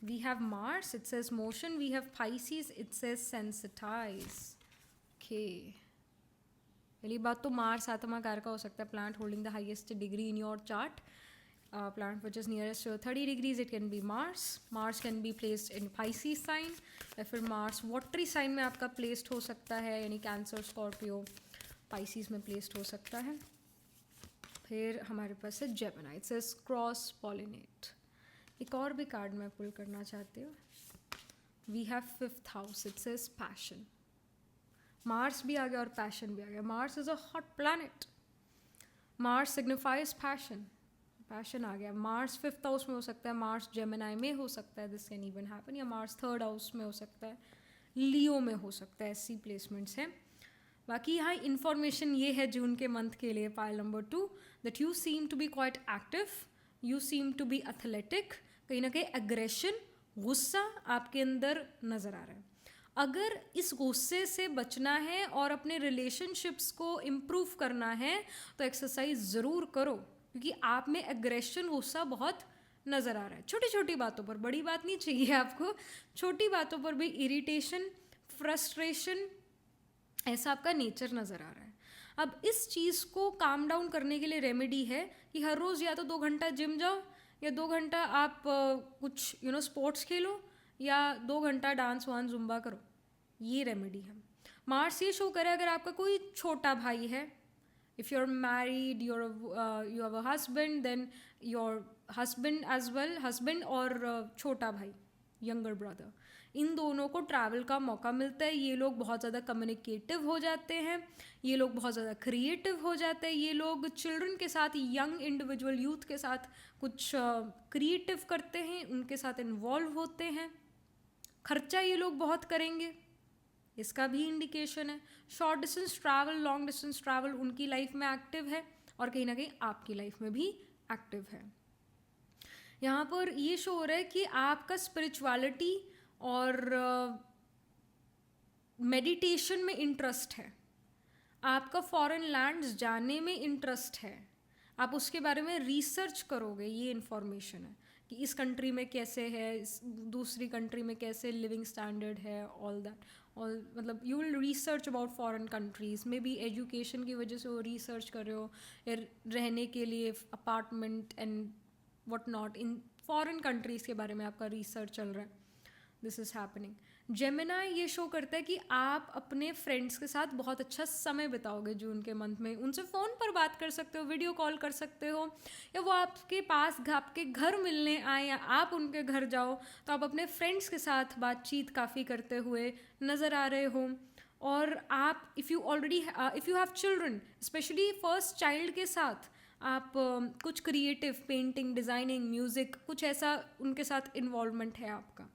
We have Mars, it says motion. We have Pisces, it says sensitise. Okay, पहली बात तो मार्स आत्माकार का हो सकता है. Planet holding the highest degree in your chart. Plant which is nearest to 30 degrees, it can be Mars. Mars can be placed in Pisces sign, या फिर Mars watery sign में आपका placed हो सकता है, यानी Cancer, Scorpio, Pisces में placed हो सकता है. फिर हमारे पास है Gemini, it says cross pollinate. एक और भी कार्ड मैं पुल करना चाहती हूँ. We have 5th house, it says passion. Mars भी आ गया और passion भी आ गया. Mars is a hot planet. Mars signifies passion. Passion आ गया. मार्स 5th हाउस में हो सकता है, मार्स जेमिनाई में हो सकता है, दिस कैन इवन हैपन, या मार्स 3rd हाउस में हो सकता है, लियो में हो सकता है. ऐसी प्लेसमेंट्स हैं. बाकी यहाँ इन्फॉर्मेशन ये है जून के मंथ के लिए, pile number 2, that you seem to be quite active, you seem to be athletic, कहीं ना कहीं एग्रेशन, गुस्सा आपके अंदर नज़र आ रहा है। अगर इस गुस्से से बचना है और अपने रिलेशनशिप्स को इम्प्रूव करना है तो एक्सरसाइज ज़रूर करो, क्योंकि आप में एग्रेशन, गुस्सा बहुत नज़र आ रहा है। छोटी छोटी बातों पर, बड़ी बात नहीं चाहिए आपको, छोटी बातों पर भी इरिटेशन, फ्रस्ट्रेशन, ऐसा आपका नेचर नज़र आ रहा है। अब इस चीज़ को काम डाउन करने के लिए रेमेडी है कि हर रोज़ या तो 2 घंटा जिम जाओ, या 2 घंटा आप कुछ स्पोर्ट्स खेलो, या 2 घंटा डांस वांस जुम्बा करो। ये रेमेडी है। मार्स ये शो करे अगर आपका कोई छोटा भाई है, if you are married, you have a husband, then your husband as well, husband और छोटा भाई, यंगर ब्रदर, इन दोनों को ट्रैवल का मौका मिलता है। ये लोग बहुत ज़्यादा कम्युनिकेटिव हो जाते हैं, ये लोग बहुत ज़्यादा क्रिएटिव हो जाते हैं, ये लोग चिल्ड्रन के साथ, यंग इंडिविजुअल यूथ के साथ कुछ क्रिएटिव करते हैं, उनके साथ इन्वॉल्व होते हैं। खर्चा ये लोग बहुत करेंगे, इसका भी इंडिकेशन है। Short distance travel, long distance travel उनकी लाइफ में एक्टिव है, और कहीं ना कहीं आपकी लाइफ में भी एक्टिव है। यहाँ पर ये शो हो रहा है कि आपका स्पिरिचुअलिटी और मेडिटेशन में इंटरेस्ट है, आपका फॉरेन लैंड्स जाने में इंटरेस्ट है, आप उसके बारे में रिसर्च करोगे। ये इन्फॉर्मेशन है कि इस कंट्री में कैसे है, इस दूसरी कंट्री में कैसे लिविंग स्टैंडर्ड है, ऑल दैट, ऑल मतलब you will research about foreign countries में भी। एजुकेशन की वजह से वो रिसर्च कर रहे हो, या रहने के लिए apartment and what not in foreign countries के बारे में आपका रिसर्च चल रहा है। This is happening. जेमिनाई ये शो करता है कि आप अपने फ्रेंड्स के साथ बहुत अच्छा समय बिताओगे जून के मंथ में। उनसे फ़ोन पर बात कर सकते हो, वीडियो कॉल कर सकते हो, या वो आपके पास आपके घर मिलने आए या आप उनके घर जाओ, तो आप अपने फ्रेंड्स के साथ बातचीत काफ़ी करते हुए नज़र आ रहे हो। और आप if you have children, specially first child के साथ आप कुछ क्रिएटिव, पेंटिंग, डिज़ाइनिंग, म्यूज़िक, कुछ ऐसा उनके साथ इन्वॉल्वमेंट है आपका।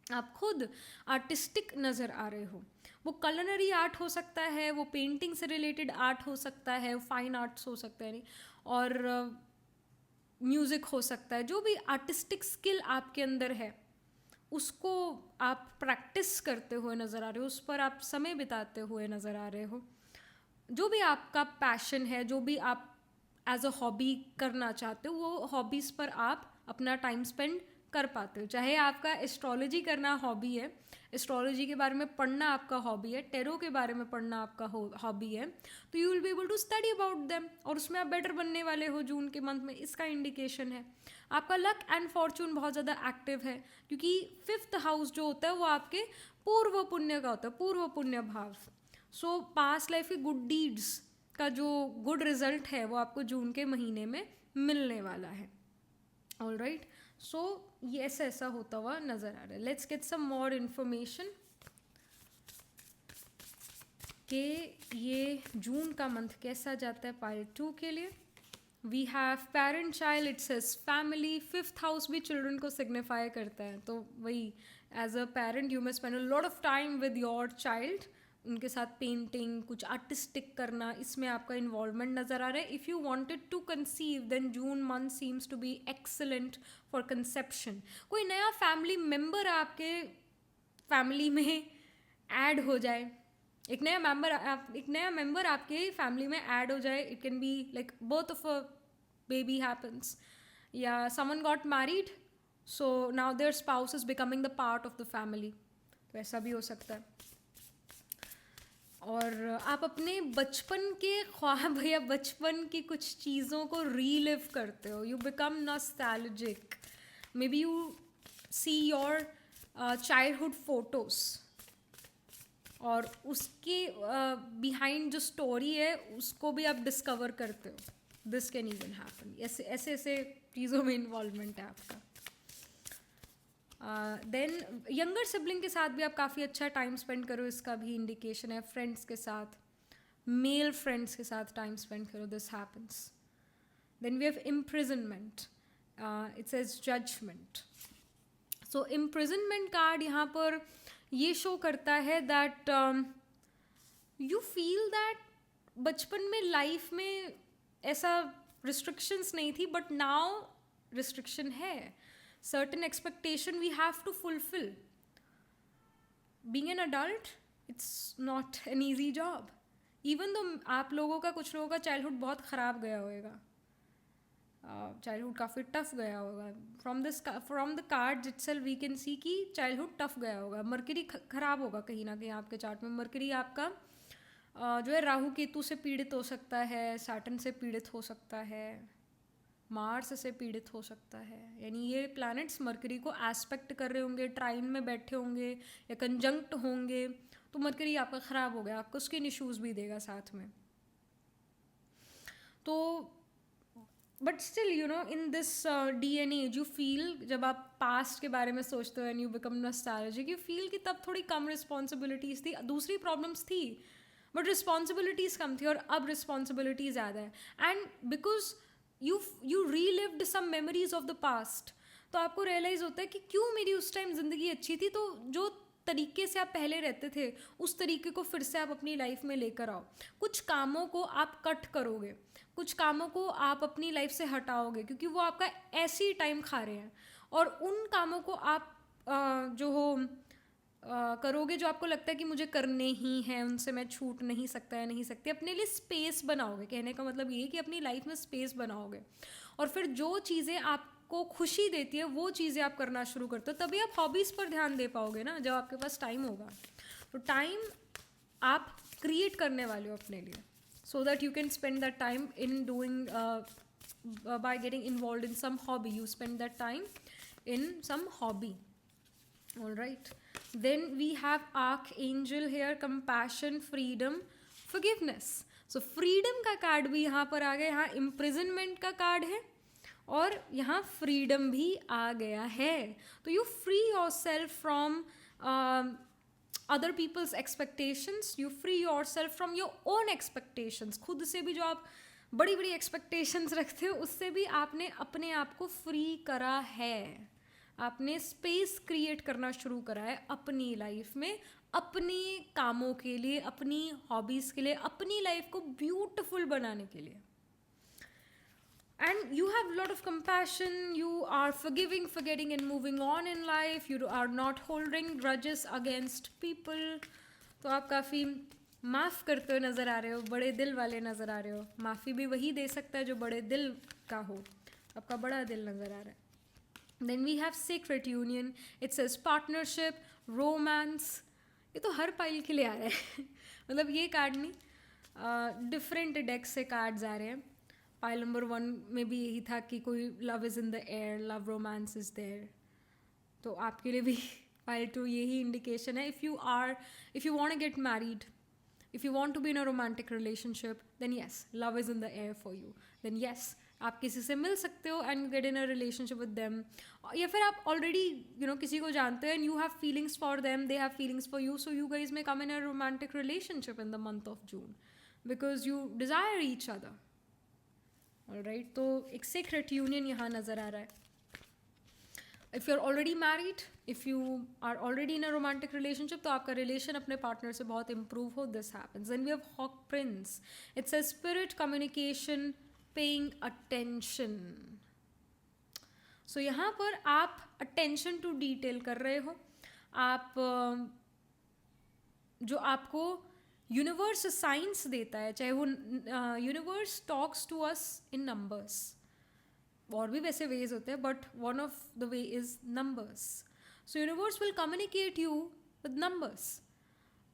आप खुद आर्टिस्टिक नज़र आ रहे हो। वो कलनरी आर्ट हो सकता है, वो पेंटिंग से रिलेटेड आर्ट हो सकता है, फाइन आर्ट्स हो सकता है, और म्यूज़िक हो सकता है। जो भी आर्टिस्टिक स्किल आपके अंदर है उसको आप प्रैक्टिस करते हुए नज़र आ रहे हो, उस पर आप समय बिताते हुए नज़र आ रहे हो। जो भी आपका पैशन है, जो भी आप एज अ हॉबी करना चाहते हो, वो हॉबीज़ पर आप अपना टाइम स्पेंड कर पाते हो। चाहे आपका एस्ट्रोलॉजी करना हॉबी है, एस्ट्रोलॉजी के बारे में पढ़ना आपका हॉबी है, टेरो के बारे में पढ़ना आपका हॉबी है, तो you will be able to study about them, और उसमें आप बेटर बनने वाले हो जून के मंथ में। इसका इंडिकेशन है। आपका लक एंड फॉर्चून बहुत ज़्यादा एक्टिव है, क्योंकि 5th हाउस जो होता है वो आपके पूर्व पुण्य का होता है, पूर्व पुण्य भाव। सो पास्ट लाइफ के गुड डीड्स का जो गुड रिजल्ट है वो आपको जून के महीने में मिलने वाला है। ऑल राइट, सो ये ऐसा होता हुआ नज़र आ रहा है। Let's get some more information कि ये जून का मंथ कैसा जाता है पाइल 2 के लिए। We have parent child, it says family. 5th house भी चिल्ड्रन को सिग्निफाई करता है, तो वही as a parent you may spend a lot of time with your child, उनके साथ पेंटिंग, कुछ आर्टिस्टिक करना, इसमें आपका इन्वॉल्वमेंट नज़र आ रहा है। If you wanted to conceive then June month seems to be excellent for conception. कोई नया फैमिली मेम्बर आपके फैमिली में ऐड हो जाए, एक नया मेंबर आपके फैमिली में ऐड हो जाए। It can be like birth of a baby happens, या someone got married, so now their spouse is becoming the part of the family, तो ऐसा भी हो सकता है। और आप अपने बचपन के ख्वाब या बचपन की कुछ चीज़ों को रीलिव करते हो, you become nostalgic. May be you see your childhood photos, और उसके बिहाइंड जो स्टोरी है उसको भी आप डिस्कवर करते हो। This can even happen. ऐसे ऐसे चीज़ों में इन्वॉल्वमेंट है आपका। देन यंगर सिबलिंग के साथ भी आप काफ़ी अच्छा टाइम स्पेंड करो, इसका भी इंडिकेशन है। फ्रेंड्स के साथ, मेल फ्रेंड्स के साथ टाइम स्पेंड करो, this happens. Then we have imprisonment, it says judgement. So imprisonment card यहाँ पर ये शो करता है दैट यू फील दैट बचपन में लाइफ में ऐसा रिस्ट्रिक्शंस नहीं थी, बट नाउ रिस्ट्रिक्शन है. Certain expectation we have to fulfil. Being an adult, it's not an easy job. Even though आप लोगों का, कुछ लोगों का चाइल्डहुड बहुत ख़राब गया होगा, चाइल्डहुड काफ़ी टफ गया होगा. From the cards itself we can see कि चाइल्डहुड टफ गया होगा. मरकरी ख़राब होगा कहीं ना कहीं आपके चार्ट में. मरकरी आपका जो है राहु केतु से पीड़ित हो सकता है, सैटर्न से पीड़ित हो सकता है, मार्स से पीड़ित हो सकता है. यानी ये प्लैनेट्स मरकरी को एस्पेक्ट कर रहे होंगे, ट्राइन में बैठे होंगे या कंजंक्ट होंगे, तो मरकरी आपका ख़राब हो गया, आपको स्किन इश्यूज़ भी देगा साथ में. तो but still you know in this day and as you feel, जब आप पास्ट के बारे में सोचते हो and you become nostalgic, you feel कि तब थोड़ी कम रिस्पॉन्सिबिलिटीज़ थी, दूसरी प्रॉब्लम्स थी, बट रिस्पॉन्सिबिलिटीज़ कम थी, और अब रिस्पॉन्सिबिलिटी ज़्यादा है. And because you relived some memories of the past, तो आपको रियलाइज़ होता है कि क्यों मेरी उस टाइम ज़िंदगी अच्छी थी. तो जो तरीके से आप पहले रहते थे उस तरीके को फिर से आप अपनी लाइफ में लेकर आओ. कुछ कामों को आप कट करोगे, कुछ कामों को आप अपनी लाइफ से हटाओगे, क्योंकि वो आपका ऐसे ही टाइम खा रहे हैं. और उन कामों को आप जो हो करोगे जो आपको लगता है कि मुझे करने ही हैं, उनसे मैं छूट नहीं सकता या नहीं सकती. अपने लिए स्पेस बनाओगे. कहने का मतलब ये कि अपनी लाइफ में स्पेस बनाओगे, और फिर जो चीज़ें आपको खुशी देती है वो चीज़ें आप करना शुरू करते हो. तभी आप हॉबीज़ पर ध्यान दे पाओगे ना, जब आपके पास टाइम होगा. तो टाइम आप क्रिएट करने वाले हो अपने लिए, so that you can spend that time in doing by getting involved in some hobby. You spend that time in some hobby. All right, then we have archangel here, compassion, freedom, forgiveness. So freedom का card भी यहाँ पर आ गया. यहाँ imprisonment का card है और यहाँ freedom भी आ गया है. तो you free yourself from other people's expectations, you free yourself from your own expectations. खुद से भी जो आप बड़ी बड़ी expectations रखते हो, उससे भी आपने अपने आप को फ्री करा है. आपने स्पेस क्रिएट करना शुरू करा है अपनी लाइफ में, अपने कामों के लिए, अपनी हॉबीज़ के लिए, अपनी लाइफ को ब्यूटिफुल बनाने के लिए. And you have a lot of compassion, you are forgiving, forgetting and moving on in life, you are not holding grudges against people. तो आप काफ़ी माफ़ करते हो नज़र आ रहे हो, बड़े दिल वाले नज़र आ रहे हो. माफ़ी भी वही दे सकता है जो बड़े दिल का हो. आपका बड़ा दिल नज़र आ रहा है. Then we have sacred union. It says partnership, romance. ये तो हर पाइल के लिए आ रहा है. मतलब ये कार्ड नहीं, डिफरेंट डेक्स से कार्ड्स आ रहे हैं. पाइल नंबर 1 में भी यही था कि कोई love is in the air, love romance is there. तो आपके लिए भी पाइल 2 यही इंडिकेशन है. If you want to get married, if you want to be in a romantic relationship, then yes, love is in the air for you. Then yes, आप किसी से मिल सकते हो and get in a relationship with them. या फिर आप already किसी को जानते हो and you have feelings for them, they have feelings for you, so you guys may come in a romantic relationship in the month of June because you desire each other. Alright, तो एक secret union यहाँ नज़र आ रहा है. If you are already married, if you are already in a romantic relationship, तो आपका relation अपने पार्टनर से बहुत इंप्रूव हो. This happens. Then we have hawk prince. It's a spirit, communication, paying attention. So यहाँ पर आप अटेंशन टू डिटेल कर रहे हो. आप जो आपको यूनिवर्स साइंस देता है, चाहे वो universe talks to us in numbers. और भी वैसे वेज होते हैं, but one of the way is numbers. So universe will communicate you with numbers.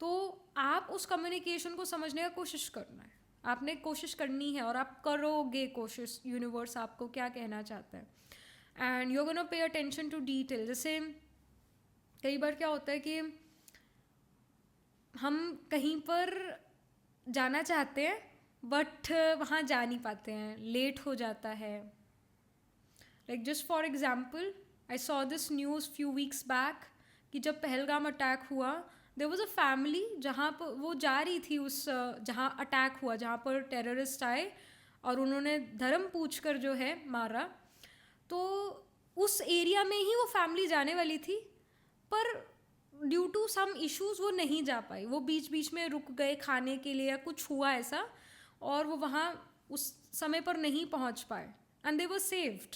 तो आप उस कम्युनिकेशन को समझने का कोशिश करना है. आपने कोशिश करनी है और आप करोगे कोशिश. यूनिवर्स आपको क्या कहना चाहता है and you are gonna pay attention to detail. जैसे कई बार क्या होता है कि हम कहीं पर जाना चाहते हैं बट वहाँ जा नहीं पाते हैं, लेट हो जाता है. Like just for example, I saw this news few weeks back कि जब पहलगाम अटैक हुआ, देयर वाज अ फैमिली जहाँ पर वो जा रही थी उस जहाँ अटैक हुआ, जहाँ पर टेररिस्ट आए और उन्होंने धर्म पूछ कर जो है मारा. तो उस एरिया में ही वो फैमिली जाने वाली थी, पर ड्यू टू सम इश्यूज वो नहीं जा पाई, वो बीच बीच में रुक गए खाने के लिए या कुछ हुआ ऐसा, और वो वहाँ उस समय पर नहीं पहुँच पाए एंड दे वर सेव्ड.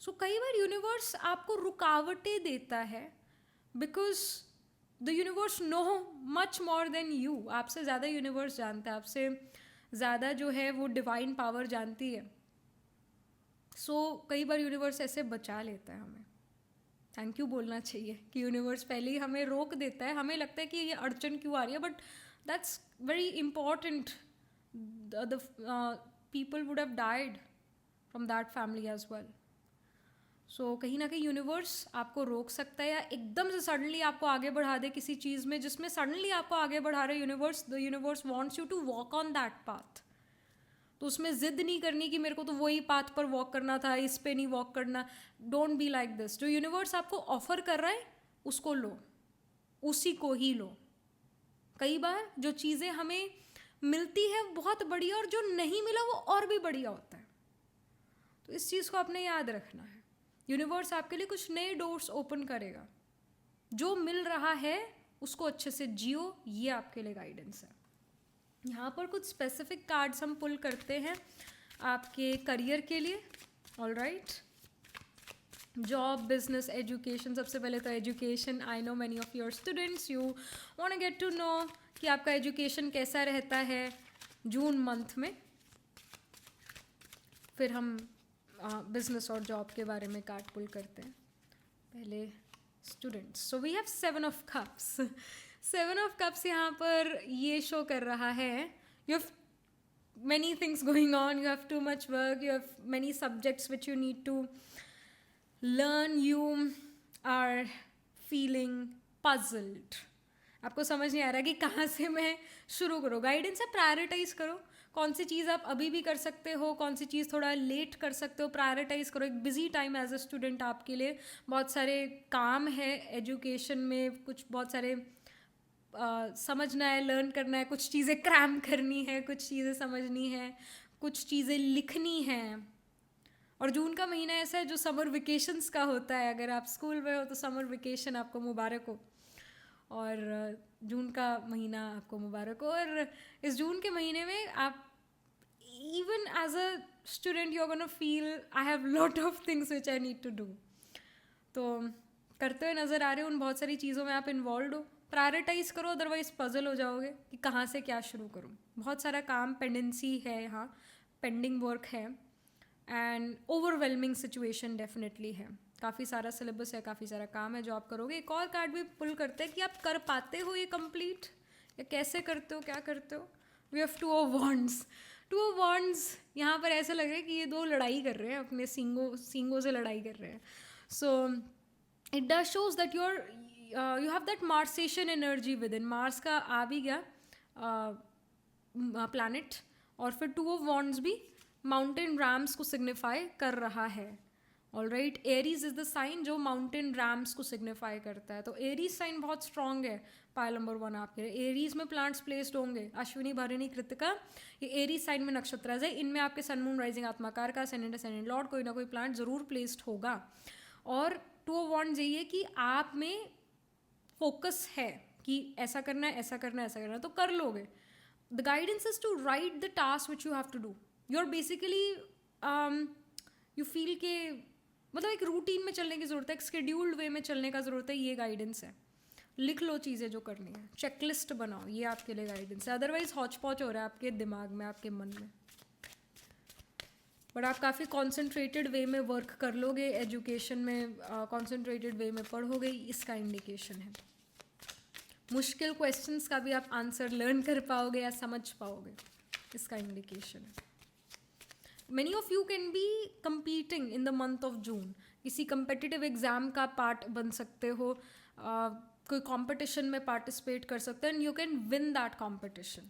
सो कई बार यूनिवर्स आपको रुकावटें देता है because the universe know much more than you. आपसे ज़्यादा यूनिवर्स जानता है, आपसे ज़्यादा जो है वो डिवाइन पावर जानती है. सो कई बार यूनिवर्स ऐसे बचा लेता है हमें. थैंक यू बोलना चाहिए कि यूनिवर्स पहले ही हमें रोक देता है. हमें लगता है कि ये अड़चन क्यों आ रही है, but that's very important. The people would have died from that family as well. So कहीं ना कहीं यूनिवर्स आपको रोक सकता है या एकदम से सडनली आपको आगे बढ़ा दे किसी चीज़ में जिसमें सडनली आपको आगे बढ़ा रहे universe. The universe wants you to walk on that path. तो उसमें ज़िद नहीं करनी कि मेरे को तो वही पाथ पर वॉक करना था, इस पे नहीं वॉक करना. Don't be like this. जो यूनिवर्स आपको ऑफर कर रहा है उसको लो, उसी को ही लो. कई बार जो चीज़ें हमें मिलती है बहुत बढ़िया, और जो नहीं मिला वो और भी बढ़िया होता है. तो इस चीज़ को आपने याद रखना है. यूनिवर्स आपके लिए कुछ नए डोर्स ओपन करेगा. जो मिल रहा है उसको अच्छे से जियो, ये आपके लिए गाइडेंस है. यहाँ पर कुछ स्पेसिफिक कार्ड्स हम पुल करते हैं आपके करियर के लिए. All right, job, business, education. सबसे पहले तो education. I know many of your students you want get to know कि आपका एजुकेशन कैसा रहता है जून मंथ में. फिर हम बिजनेस और जॉब के बारे में कार्ड पुल करते हैं. पहले students. So we have 7 of cups. 7 of cups यहाँ पर ये शो कर रहा है you have many things going on, you have too much work, you have many subjects which you need to learn, you are feeling puzzled. आपको समझ नहीं आ रहा कि कहाँ से मैं शुरू करूँ. गाइडेंस है प्रायोरिटाइज करो. कौन सी चीज़ आप अभी भी कर सकते हो, कौन सी चीज़ थोड़ा लेट कर सकते हो, प्रायोरिटाइज करो. एक busy time as a student आपके लिए. बहुत सारे काम है एजुकेशन में, कुछ बहुत सारे समझना है, लर्न करना है, कुछ चीज़ें क्रैम करनी है, कुछ चीज़ें समझनी है, कुछ चीज़ें लिखनी हैं. और जून का महीना ऐसा है जो समर वेकेशंस का होता है. अगर आप स्कूल में हो तो समर वेकेशन आपको मुबारक हो, और जून का महीना आपको मुबारक हो. और इस जून के महीने में आप even as a student you are gonna feel I have lot of things which I need to do. तो करते हुए नज़र आ रहे हो, उन बहुत सारी चीज़ों में आप इन्वॉल्व हो. प्रायोरिटाइज करो, अदरवाइज पजल हो जाओगे कि कहाँ से क्या शुरू करूँ. बहुत सारा काम पेंडेंसी है, यहाँ पेंडिंग वर्क है, एंड ओवरवेलमिंग सिचुएशन डेफिनेटली है. काफ़ी सारा सिलेबस है, काफ़ी सारा काम है जो आप करोगे. एक और कार्ड भी पुल करते हैं कि आप कर पाते हो ये कंप्लीट, या कैसे करते हो, क्या करते हो. We have 2 of wands. 2 of wands यहाँ पर ऐसा लग रहा है कि ये दो लड़ाई कर रहे हैं, अपने सींगों से लड़ाई कर रहे हैं. So it does shows that you have that Martian energy within. Mars का आ भी गया प्लैनेट, और फिर 2 ऑफ वॉन्ड्स भी माउंटेन रैम्स को सिग्निफाई कर रहा है. All right, Aries is the sign जो माउंटेन रैम्स को सिग्निफाई करता है. तो एरीज साइन बहुत स्ट्रॉन्ग है. पायल नंबर 1 आपके एरीज में प्लांट्स प्लेस्ड होंगे. अश्विनी, भरणी, कृतिका, ये एरीज साइन में नक्षत्र है. इनमें आपके सन, मून, राइजिंग, आत्माकार का, असेंडेंट लॉर्ड, कोई ना कोई प्लांट जरूर प्लेस्ड होगा. और 2 ऑफ वॉन्ड्स यही है कि आप में फोकस है कि ऐसा करना है, ऐसा करना है, ऐसा करना है, तो कर लोगे. The guidance is to write the task which you have to do. You are basically you feel के मतलब एक रूटीन में चलने की ज़रूरत है, एक शेड्यूल्ड वे में चलने का ज़रूरत है. ये गाइडेंस है. लिख लो चीज़ें जो करनी है, चेकलिस्ट बनाओ, ये आपके लिए गाइडेंस है. अदरवाइज हौच पौच हो रहा है आपके दिमाग में, आपके मन में. बट आप काफ़ी कॉन्सेंट्रेटेड वे में वर्क कर लोगे, एजुकेशन में कॉन्सेंट्रेटेड वे में पढ़ोगे, इसका इंडिकेशन है. मुश्किल क्वेश्चंस का भी आप आंसर लर्न कर पाओगे या समझ पाओगे, इसका इंडिकेशन है. Many of you can be competing in the month of June. किसी competitive exam का part बन सकते हो, कोई competition में participate कर सकते हो, and you can win that competition.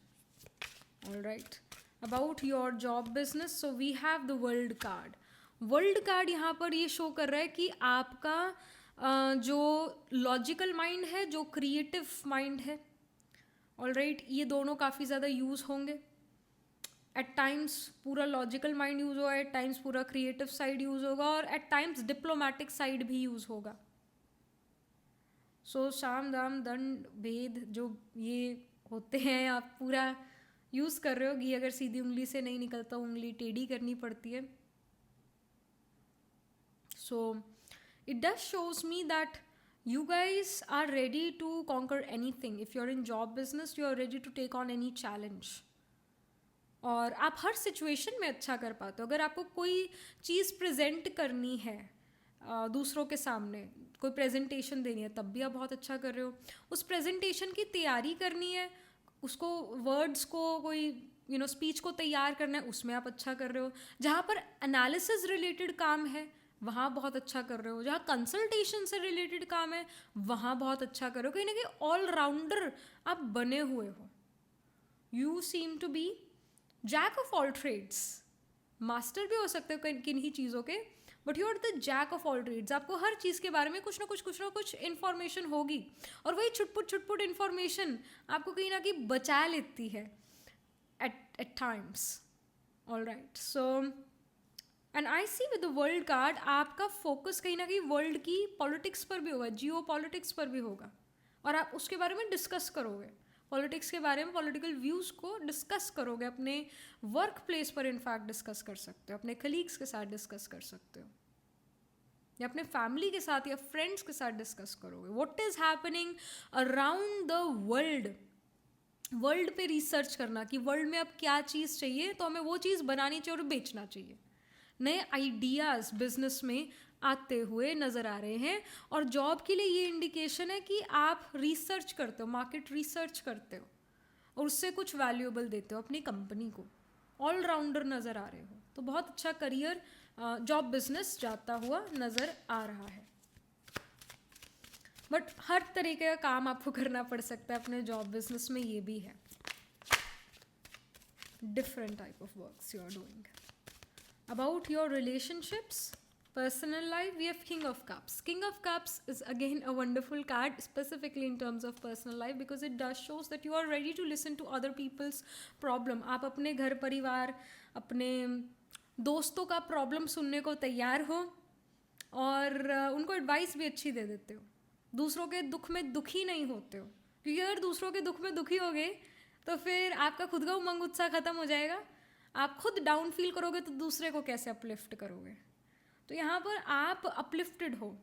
All right. About your job business, so we have the world card. World card यहाँ पर ये show कर रहा है कि आपका जो logical mind है, जो creative mind है, all right, ये दोनों काफ़ी ज़्यादा यूज़ होंगे. एट टाइम्स पूरा लॉजिकल माइंड यूज़ होगा, एट टाइम्स पूरा क्रिएटिव साइड यूज़ होगा, और एट टाइम्स डिप्लोमेटिक साइड भी यूज़ होगा. सो साम दाम दंड भेद जो ये होते हैं, आप पूरा यूज़ कर रहे हो। घी अगर सीधी उंगली से नहीं निकलता, उंगली टेढ़ी करनी पड़ती है। सो it does shows me that you guys are ready to conquer anything. If you're in job business, you are ready to take on any challenge. और आप हर सिचुएशन में अच्छा कर पाते हो। अगर आपको कोई चीज़ प्रेजेंट करनी है दूसरों के सामने, कोई प्रेजेंटेशन देनी है, तब भी आप बहुत अच्छा कर रहे हो। उस प्रेजेंटेशन की तैयारी करनी है, उसको वर्ड्स को कोई स्पीच को तैयार करना है, उसमें आप अच्छा कर रहे हो। जहाँ पर एनालिसिस रिलेटेड काम है वहाँ बहुत अच्छा कर रहे हो। जहाँ कंसल्टेशन से रिलेटेड काम है वहाँ बहुत अच्छा कर रहे हो। कहीं ना कहीं ऑलराउंडर आप बने हुए हो। You seem to be jack of all trades. Master भी हो सकते हो किन ही चीज़ों के, but you are the jack of all trades. आपको हर चीज़ के बारे में कुछ ना कुछ इन्फॉर्मेशन होगी, और वही छुटपुट इन्फॉर्मेशन आपको कहीं ना कहीं बचा लेती है at times. All right, so and I see with the world card आपका फोकस कहीं ना कहीं वर्ल्ड की पॉलिटिक्स पर भी होगा, जियो पॉलिटिक्स पर भी होगा, और आप उसके बारे में डिस्कस करोगे। पॉलिटिक्स के बारे में, पॉलिटिकल व्यूज़ को डिस्कस करोगे। अपने वर्क प्लेस पर इनफैक्ट डिस्कस कर सकते हो, अपने कलीग्स के साथ डिस्कस कर सकते हो, या अपने फैमिली के साथ या फ्रेंड्स के साथ डिस्कस करोगे। What is happening around the world. World पे रिसर्च करना कि वर्ल्ड में अब क्या चीज़ चाहिए, तो हमें वो चीज़ बनानी चाहिए और बेचना चाहिए। नए आइडियाज़ बिजनेस में आते हुए नज़र आ रहे हैं, और जॉब के लिए ये इंडिकेशन है कि आप रिसर्च करते हो, मार्केट रिसर्च करते हो, और उससे कुछ वैल्यूएबल देते हो अपनी कंपनी को। ऑलराउंडर नज़र आ रहे हो, तो बहुत अच्छा करियर जॉब बिजनेस जाता हुआ नज़र आ रहा है। बट हर तरीके का काम आपको करना पड़ सकता है अपने जॉब बिजनेस में, ये भी है। Different type of works you are doing. About your relationships, personal life, we have King of Cups. King of Cups is again a wonderful card, specifically in terms of personal life, because it does shows that you are ready to listen to other people's problem. आप अपने घर परिवार, अपने दोस्तों का problem सुनने को तैयार हो, और उनको एडवाइस भी अच्छी दे देते हो। दूसरों के दुख में दुखी नहीं होते हो, क्योंकि अगर दूसरों के दुख में दुखी होगे तो फिर आपका खुद का उमंग उत्साह खत्म हो जाएगा। आप खुद डाउन फील करोगे तो दूसरे को कैसे अपलिफ्ट करोगे। तो यहाँ पर आप अपलिफ्टेड हो,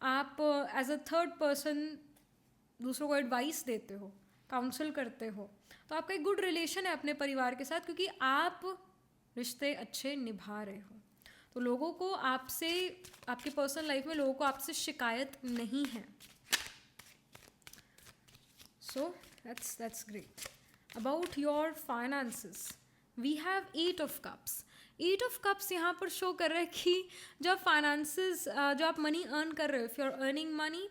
आप एज अ थर्ड पर्सन दूसरों को एडवाइस देते हो, काउंसल करते हो, तो आपका एक गुड रिलेशन है अपने परिवार के साथ, क्योंकि आप रिश्ते अच्छे निभा रहे हो। तो लोगों को आपसे, आपकी पर्सनल लाइफ में लोगों को आपसे शिकायत नहीं है। So that's great. About your finances, we have 8 of cups. 8 of cups यहाँ पर शो कर रहा है कि जो आप फाइनेंसेस, जो आप मनी अर्न कर रहे हो, if you are earning money,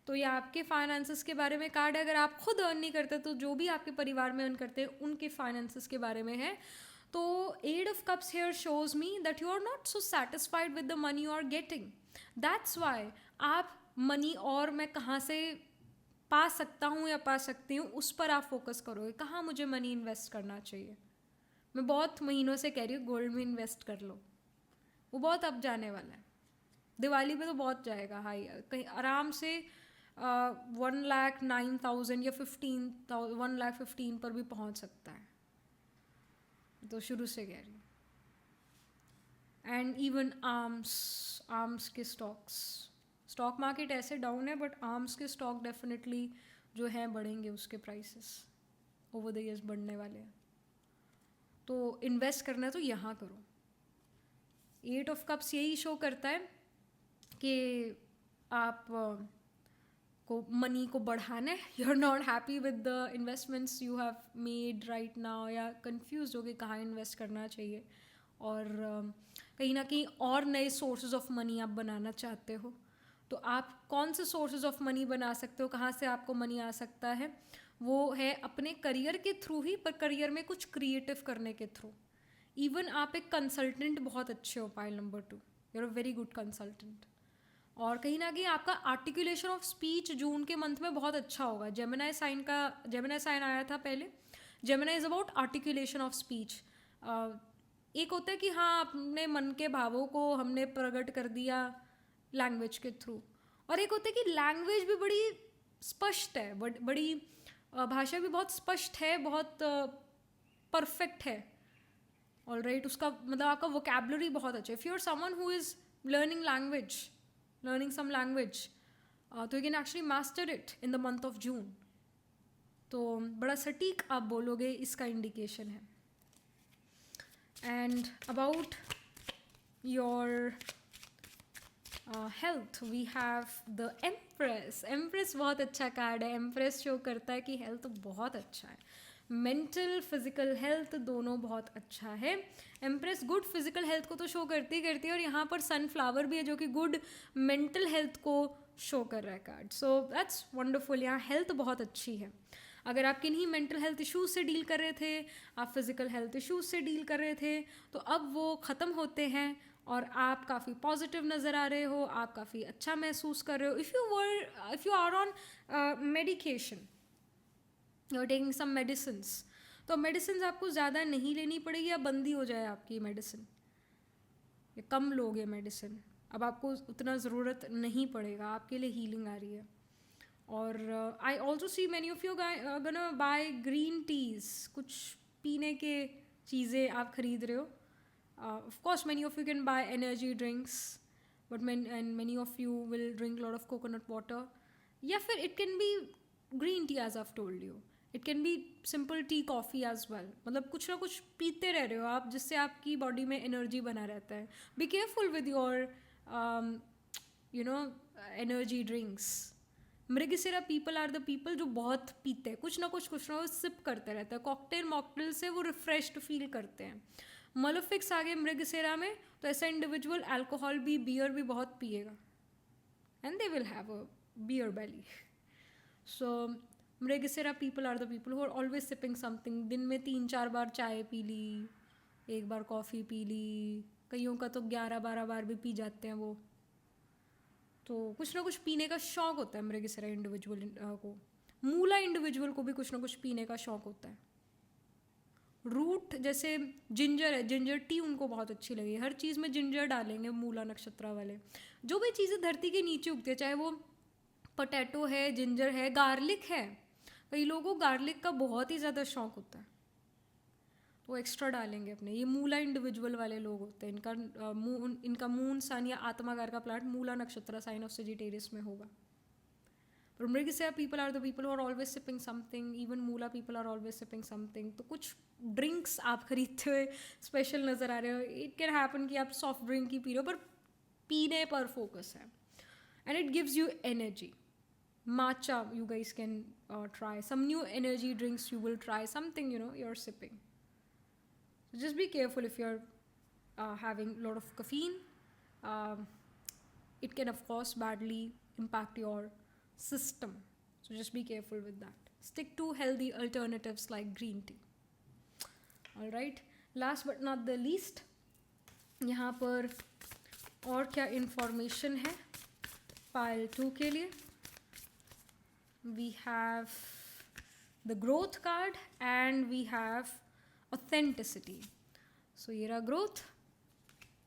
तो ये आपके फाइनेंसेस के बारे में कार्ड है। अगर आप खुद अर्न नहीं करते तो जो भी आपके परिवार में अर्न करते हैं उनके फाइनेंसेस के बारे में है। तो 8 of cups here shows me that you are not so satisfied with the money you are getting. That's why आप मनी और मैं कहाँ से पा सकता हूँ या पा सकती हूँ उस पर आप फोकस करोगे। कहाँ मुझे मनी इन्वेस्ट करना चाहिए। मैं बहुत महीनों से कह रही हूँ गोल्ड में इन्वेस्ट कर लो, वो बहुत अब जाने वाला है। दिवाली पे तो बहुत जाएगा हाई, कहीं आराम से 1,09,000 या 1,15,000 पर भी पहुँच सकता है। तो शुरू से कह रही हूँ। एंड इवन आर्म्स के स्टॉक मार्केट ऐसे डाउन है, बट आर्म्स के स्टॉक डेफिनेटली जो है बढ़ेंगे, उसके प्राइसेस ओवर द ईयर्स बढ़ने वाले हैं। तो इन्वेस्ट करना है तो यहाँ करो। 8 ऑफ कप्स यही शो करता है कि आप को मनी को बढ़ाना है। You are not happy with the investments you have made right now, या कंफ्यूज हो कि कहाँ इन्वेस्ट करना चाहिए, और कहीं ना कहीं और नए सोर्सेज ऑफ मनी आप बनाना चाहते हो। तो आप कौन से सोर्सेज ऑफ मनी बना सकते हो, कहाँ से आपको मनी आ सकता है, वो है अपने करियर के थ्रू ही, पर करियर में कुछ क्रिएटिव करने के थ्रू। इवन आप एक कंसल्टेंट बहुत अच्छे हो, pile number 2, you are a very good consultant. और कहीं ना कहीं आपका आर्टिकुलेशन ऑफ स्पीच जून के मंथ में बहुत अच्छा होगा। जेमिनाई साइन आया था पहले। Gemini is about articulation of speech. एक होता है कि हाँ अपने मन के भावों को हमने प्रकट कर दिया लैंग्वेज के थ्रू, और एक होता है कि लैंग्वेज भी बड़ी स्पष्ट है, बड़ी भाषा भी बहुत स्पष्ट है, बहुत परफेक्ट है। ऑल राइट, उसका मतलब आपका वोकेबलरी बहुत अच्छा है। If you are someone who is learning some language, तो you can actually master it in the month of June. तो बड़ा सटीक आप बोलोगे, इसका इंडिकेशन है। And about your health we have the empress बहुत अच्छा कार्ड है। एम्प्रेस शो करता है कि हेल्थ बहुत अच्छा है, मेंटल फिजिकल हेल्थ दोनों बहुत अच्छा है। एम्प्रेस गुड फिजिकल हेल्थ को तो शो करती है, और यहाँ पर सनफ्लावर भी है जो कि गुड मेंटल हेल्थ को शो कर रहा है कार्ड। सो दैट्स वंडरफुल, यहाँ हेल्थ बहुत अच्छी है। अगर आप किन्हीं मेंटल हेल्थ इश्यूज से डील कर रहे थे, आप फिजिकल हेल्थ इश्यूज से डील कर रहे थे, तो अब वो ख़त्म होते हैं और आप काफ़ी पॉजिटिव नज़र आ रहे हो, आप काफ़ी अच्छा महसूस कर रहे हो। If you are on medication, you are taking some medicines, तो मेडिसिन आपको ज़्यादा नहीं लेनी पड़ेगी, या बंदी हो जाए आपकी मेडिसिन, या कम लोगे मेडिसिन, अब आपको उतना ज़रूरत नहीं पड़ेगा, आपके लिए हीलिंग आ रही है। और I also see many of you gonna buy green teas, कुछ पीने के चीज़ें आप खरीद रहे हो। Of course, many of you can buy energy drinks, but many of you will drink a lot of coconut water. या फिर it can be green tea as I've told you. It can be simple tea, coffee as well. मतलब कुछ ना कुछ पीते रह रहे हो आप, जिससे आपकी बॉडी में एनर्जी बना रहता है। Be careful with your energy drinks. Mrigashira people are the people जो बहुत पीते हैं, कुछ ना कुछ सिप करते रहते हैं। कॉकटेल मॉकटेल से वो रिफ्रेश्ड फील करते हैं। मलेफिक्स आ गए मृगशिरा में, तो ऐसा इंडिविजुअल अल्कोहल भी, बियर भी बहुत पिएगा, and they will have a beer belly. So Mrigashira people are the people who are always sipping something. दिन में 3-4 बार चाय पी ली, एक बार कॉफ़ी पी ली, कईयों का तो 11-12 बार भी पी जाते हैं वो। तो कुछ ना कुछ पीने का शौक होता है मृगशिरा इंडिविजुअल को। मूला इंडिविजुअल को भी कुछ ना कुछ पीने का शौक होता है। रूट जैसे जिंजर है, जिंजर टी उनको बहुत अच्छी लगी, हर चीज़ में जिंजर डालेंगे मूला नक्षत्र वाले। जो भी चीज़ें धरती के नीचे उगती है, चाहे वो पोटैटो है, जिंजर है, गार्लिक है, कई लोगों को गार्लिक का बहुत ही ज़्यादा शौक होता है, वो एक्स्ट्रा डालेंगे अपने। ये मूला इंडिविजुअल वाले लोग होते हैं, इनका मून सन या आत्माकार का प्लाट मूला नक्षत्र साइन ऑफ सेजिटेरियस में होगा। पर Mrigashira people are the people who are always sipping something, even Moola people are always sipping something. तो कुछ ड्रिंक्स आप खरीदते हुए स्पेशल नज़र आ रहे हो। इट कैन हैपन कि आप सॉफ्ट ड्रिंक ही पी रहे हो, पर पीने पर फोकस है, and it gives you energy. matcha you guys can try some new energy drinks, you will try something you're sipping. So just be careful if you're having a lot of caffeine. It can of course badly impact your system, so just be careful with that. Stick to healthy alternatives like green tea. All right, last but not the least, यहाँ पर और क्या information है pile 2 के लिए? We have the growth card and we have authenticity. So ये रहा growth,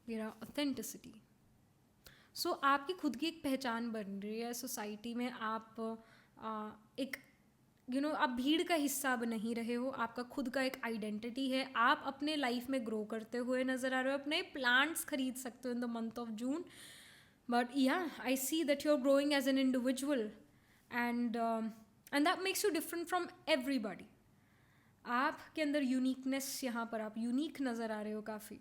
ये रहा authenticity. So आपकी खुद की एक पहचान बन रही है सोसाइटी में। आप एक आप भीड़ का हिस्सा अब नहीं रहे हो, आपका खुद का एक आइडेंटिटी है। आप अपने लाइफ में ग्रो करते हुए नज़र आ रहे हो। अपने प्लांट्स खरीद सकते हो in the month of June, but yeah I see that you are growing as an individual, and that makes you different from everybody. आपके अंदर यूनिकनेस, यहाँ पर आप यूनिक नज़र आ रहे हो काफ़ी।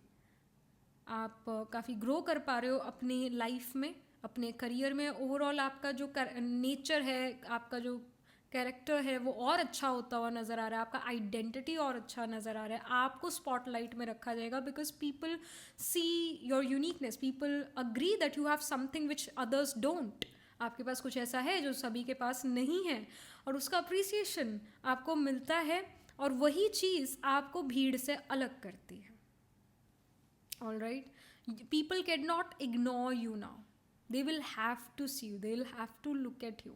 आप काफ़ी ग्रो कर पा रहे हो अपनी लाइफ में, अपने करियर में। ओवरऑल आपका जो नेचर है, आपका जो कैरेक्टर है, वो और अच्छा होता हुआ नज़र आ रहा है। आपका आइडेंटिटी और अच्छा नज़र आ रहा है। आपको स्पॉटलाइट में रखा जाएगा because people see your uniqueness, people agree that you have something which others don't. आपके पास कुछ ऐसा है जो सभी के पास नहीं है, और उसका अप्रिसिएशन आपको मिलता है, और वही चीज़ आपको भीड़ से अलग करती है। All right, people can not ignore you now, they will have to see you, they will have to look at you.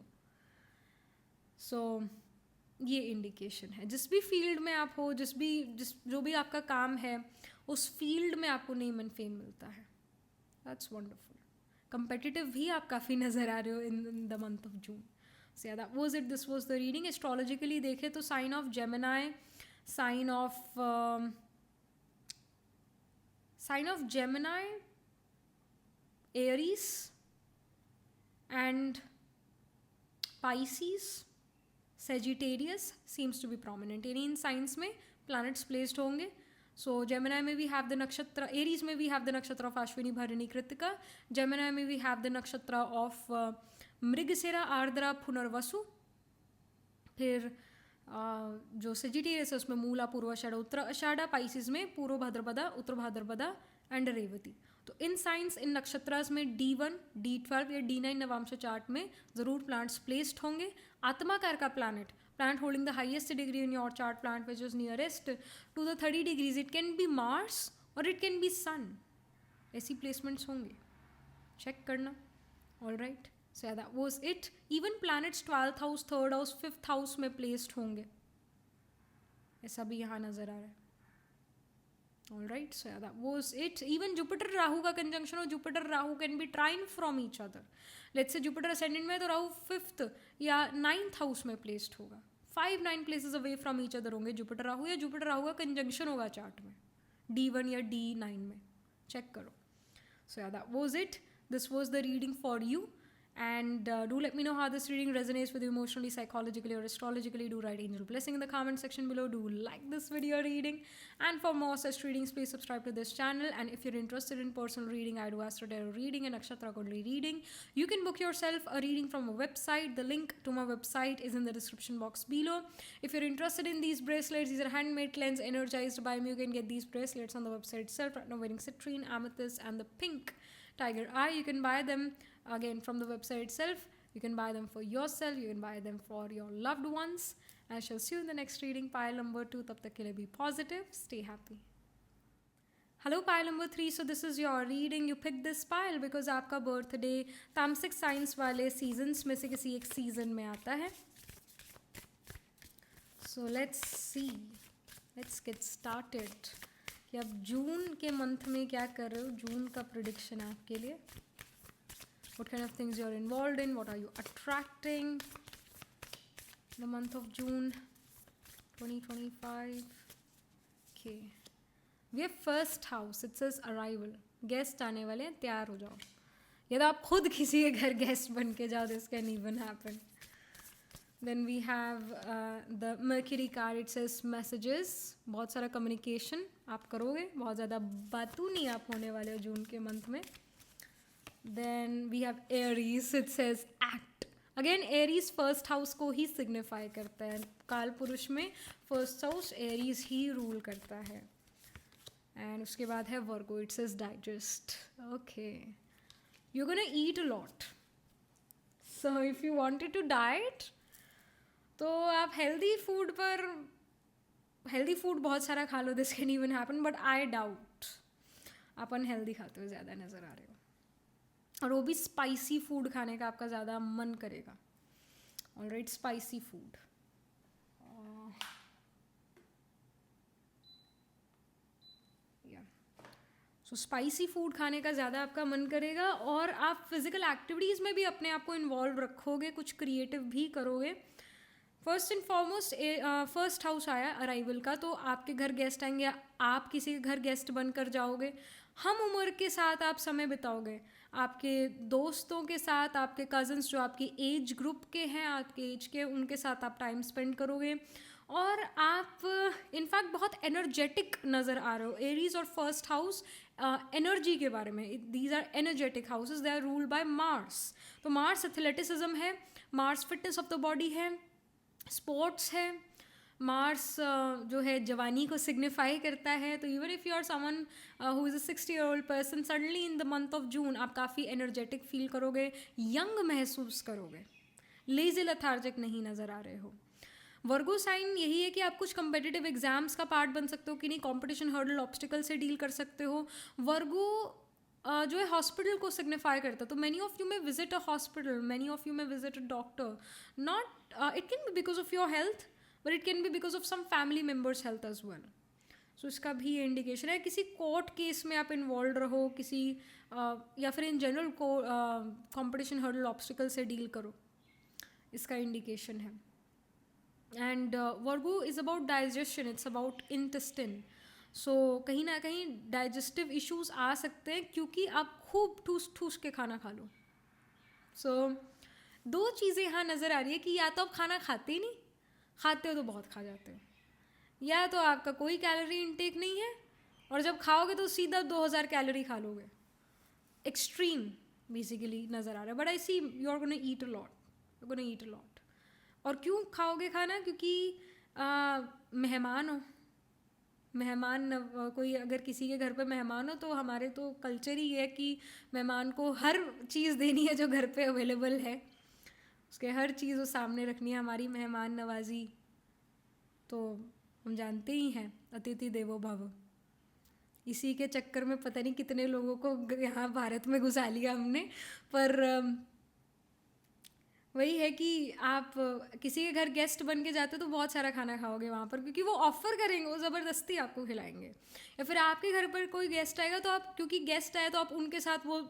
So ये इंडिकेशन है। जिस भी फील्ड में आप हो, जो भी आपका काम है, उस फील्ड में आपको नेम एंड फेम मिलता है। That's wonderful. कंपेटिटिव भी आप काफ़ी नज़र आ रहे हो in the month of June. So yeah, that was it. This was the reading. Astrologically देखे तो sign of Gemini, sign of Gemini, Aries and Pisces, Sagittarius seems to be prominent. यानी इन signs में planets placed होंगे. So Gemini में we have the nakshatra, Aries में we have the nakshatra of Ashwini, Bharini, Kritika. Gemini में we have the nakshatra of Mrigasira, Ardra, Punarvasu. फिर जो Sagittarius है उसमें मूला, पूर्वाषाढ़ा, उत्तराषाढ़ा. Pisces में पूर्व भाद्रपदा, उत्तर भाद्रपदा एंड रेवती. तो इन साइंस, इन नक्षत्रास में D1, D12 या D9 नवांश चार्ट में ज़रूर प्लांट्स प्लेस्ड होंगे. आत्माकार का planet, planet holding the highest degree in your chart, planet which is nearest to the 30 degrees, it can be Mars or it can be Sun. ऐसी placements होंगे, check करना. All right, so yeah, that was it. Even planets 12th house, 3rd house, 5th house में placed होंगे, ऐसा भी यहाँ नज़र आ रहा है. All right, so yeah, that was it. Even Jupiter Rahu का conjunction हो, Jupiter Rahu can be trine from each other. Let's say Jupiter ascendant में तो Rahu 5th या 9th house में placed होगा. 5-9 places away from each other होंगे Jupiter Rahu, या Jupiter Rahu का conjunction होगा chart में D1 या D9 में. Check करो. So yeah, that was it. This was the reading for you. And do let me know how this reading resonates with you emotionally, psychologically or astrologically. Do write angel blessing in the comment section below. Do like this video reading, and for more such readings please subscribe to this channel. And if you're interested in personal reading, I do astro tarot reading and nakshatra kundali reading. You can book yourself a reading from a website. The link to my website is in the description box below. If you're interested in these bracelets, these are handmade cleanse energized by me. You can get these bracelets on the website itself. Right now wearing citrine, amethyst and the pink tiger eye. You can buy them again from the website itself. You can buy them for yourself, you can buy them for your loved ones. I shall see you in the next reading, pile number 2. Tab tak ke liye be positive, stay happy. Hello pile number 3. So this is your reading. You picked this pile because आपका birthday तामसिक science वाले seasons में से किसी एक season में आता है. So let's see, let's get started कि आप जून के मंथ में क्या कर रहे हो. जून का prediction है आपके लिए. What kind of things you're involved in, what are you attracting the month of June 2025. Okay, we have first house. It says arrival. Guest आने वाले हैं, तैयार हो जाओ. या तो आप खुद किसी के घर guest बन के जाओ. This can even happen. Then we have the Mercury card. It says messages. बहुत सारा communication आप करोगे. बहुत ज़्यादा बातू नहीं आप होने वाले हो जून के month में. Then we have Aries. It says act. Again Aries first house को ही signify करता है. काल पुरुष में first house Aries ही rule करता है. And उसके बाद है Virgo. It says digest. Okay, you're gonna eat a lot. So if you wanted to diet, तो आप healthy food पर healthy food बहुत सारा खा लो. This can even happen, but I doubt आप unhealthy खाते हो ज़्यादा नज़र आ रहे हो. और वो भी स्पाइसी फूड खाने का आपका ज़्यादा मन करेगा. Alright, spicy food. सो स्पाइसी फूड खाने का ज़्यादा आपका मन करेगा. और आप फिज़िकल एक्टिविटीज़ में भी अपने आप को इन्वॉल्व रखोगे, कुछ क्रिएटिव भी करोगे. First and foremost first house आया अराइवल का, तो आपके घर गेस्ट आएंगे, आप किसी के घर गेस्ट बनकर जाओगे. हम उम्र के साथ आप समय बिताओगे, आपके दोस्तों के साथ, आपके कज़न्स जो आपकी एज ग्रुप के हैं, आपके एज के, उनके साथ आप टाइम स्पेंड करोगे. और आप इनफैक्ट बहुत एनर्जेटिक नज़र आ रहे हो. एरीज और फर्स्ट हाउस एनर्जी के बारे में, these are energetic houses. They are ruled by Mars. तो मार्स एथलेटिसिज्म है, Mars fitness of the body है, स्पोर्ट्स है. मार्स जो है जवानी को सिग्निफाई करता है. तो even if you are someone who is a 60-year-old person, suddenly in the month of June आप काफ़ी एनर्जेटिक फील करोगे, यंग महसूस करोगे, लेजी लेथार्जिक नहीं नज़र आ रहे हो. वर्गो साइन यही है कि आप कुछ कंपेटिटिव एग्जाम्स का पार्ट बन सकते हो कि नहीं, कॉम्पिटिशन हर्डल ऑब्स्टिकल से डील कर सकते हो. वर्गो जो है हॉस्पिटल को सिग्निफाई करता है. तो many of you may visit a hospital, many of you may visit a doctor. Not it can be because of your health, but it can be because of some family members health as well. So इसका भी ये indication है. किसी court case में आप involve रहो, किसी या फिर इन जनरल को कॉम्पिटिशन हर्डल ऑब्स्टिकल से डील करो. इसका इंडिकेशन है. And Virgo is about digestion, it's about intestine. So कहीं ना कहीं डाइजेस्टिव इश्यूज आ सकते हैं क्योंकि आप खूब ठूस ठूस के खाना खा लो. सो दो चीज़ें यहाँ नज़र आ रही है कि या तो आप खाना खाते ही नहीं, खाते हो तो बहुत खा जाते हो, या तो आपका कोई कैलोरी इंटेक नहीं है और जब खाओगे तो सीधा 2000 कैलोरी खा लोगे. एक्सट्रीम बेसिकली नज़र आ रहा है. But I see you are gonna eat a lot, you gonna eat a lot. और क्यों खाओगे खाना? क्योंकि मेहमान हो. मेहमान कोई अगर किसी के घर पे मेहमान हो तो हमारे तो कल्चर ही है कि मेहमान को हर चीज़ देनी है जो घर पे अवेलेबल है, उसके हर चीज़ वो सामने रखनी है, हमारी मेहमान नवाजी. तो हम जानते ही हैं अतिथि देवो भव. इसी के चक्कर में पता नहीं कितने लोगों को यहाँ भारत में घुसा लिया हमने. पर वही है कि आप किसी के घर गेस्ट बन के जाते हो तो बहुत सारा खाना खाओगे वहाँ पर, क्योंकि वो ऑफ़र करेंगे, वो ज़बरदस्ती आपको खिलाएंगे. या फिर आपके घर पर कोई गेस्ट आएगा तो आप, क्योंकि गेस्ट आए तो आप उनके साथ वो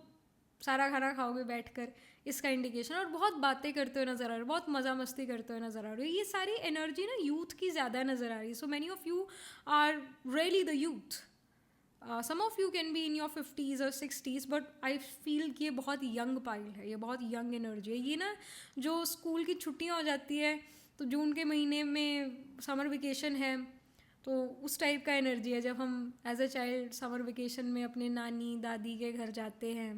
सारा खाना खाओगे बैठकर, इसका इंडिकेशन. और बहुत बातें करते हुए नज़र आ रहे हो, बहुत मज़ा मस्ती करते हुए नज़र आ रहे हो. ये सारी एनर्जी ना यूथ की ज़्यादा नज़र आ रही है. So many of you are really the youth. Some of you can be in your 50s और 60s, बट आई फील कि ये बहुत यंग पाइल है, ये बहुत यंग एनर्जी है. ये ना जो स्कूल की छुट्टियां हो जाती है तो जून के महीने में समर वेकेशन है, तो उस टाइप का एनर्जी है जब हम as a child summer vacation में अपने नानी दादी के घर जाते हैं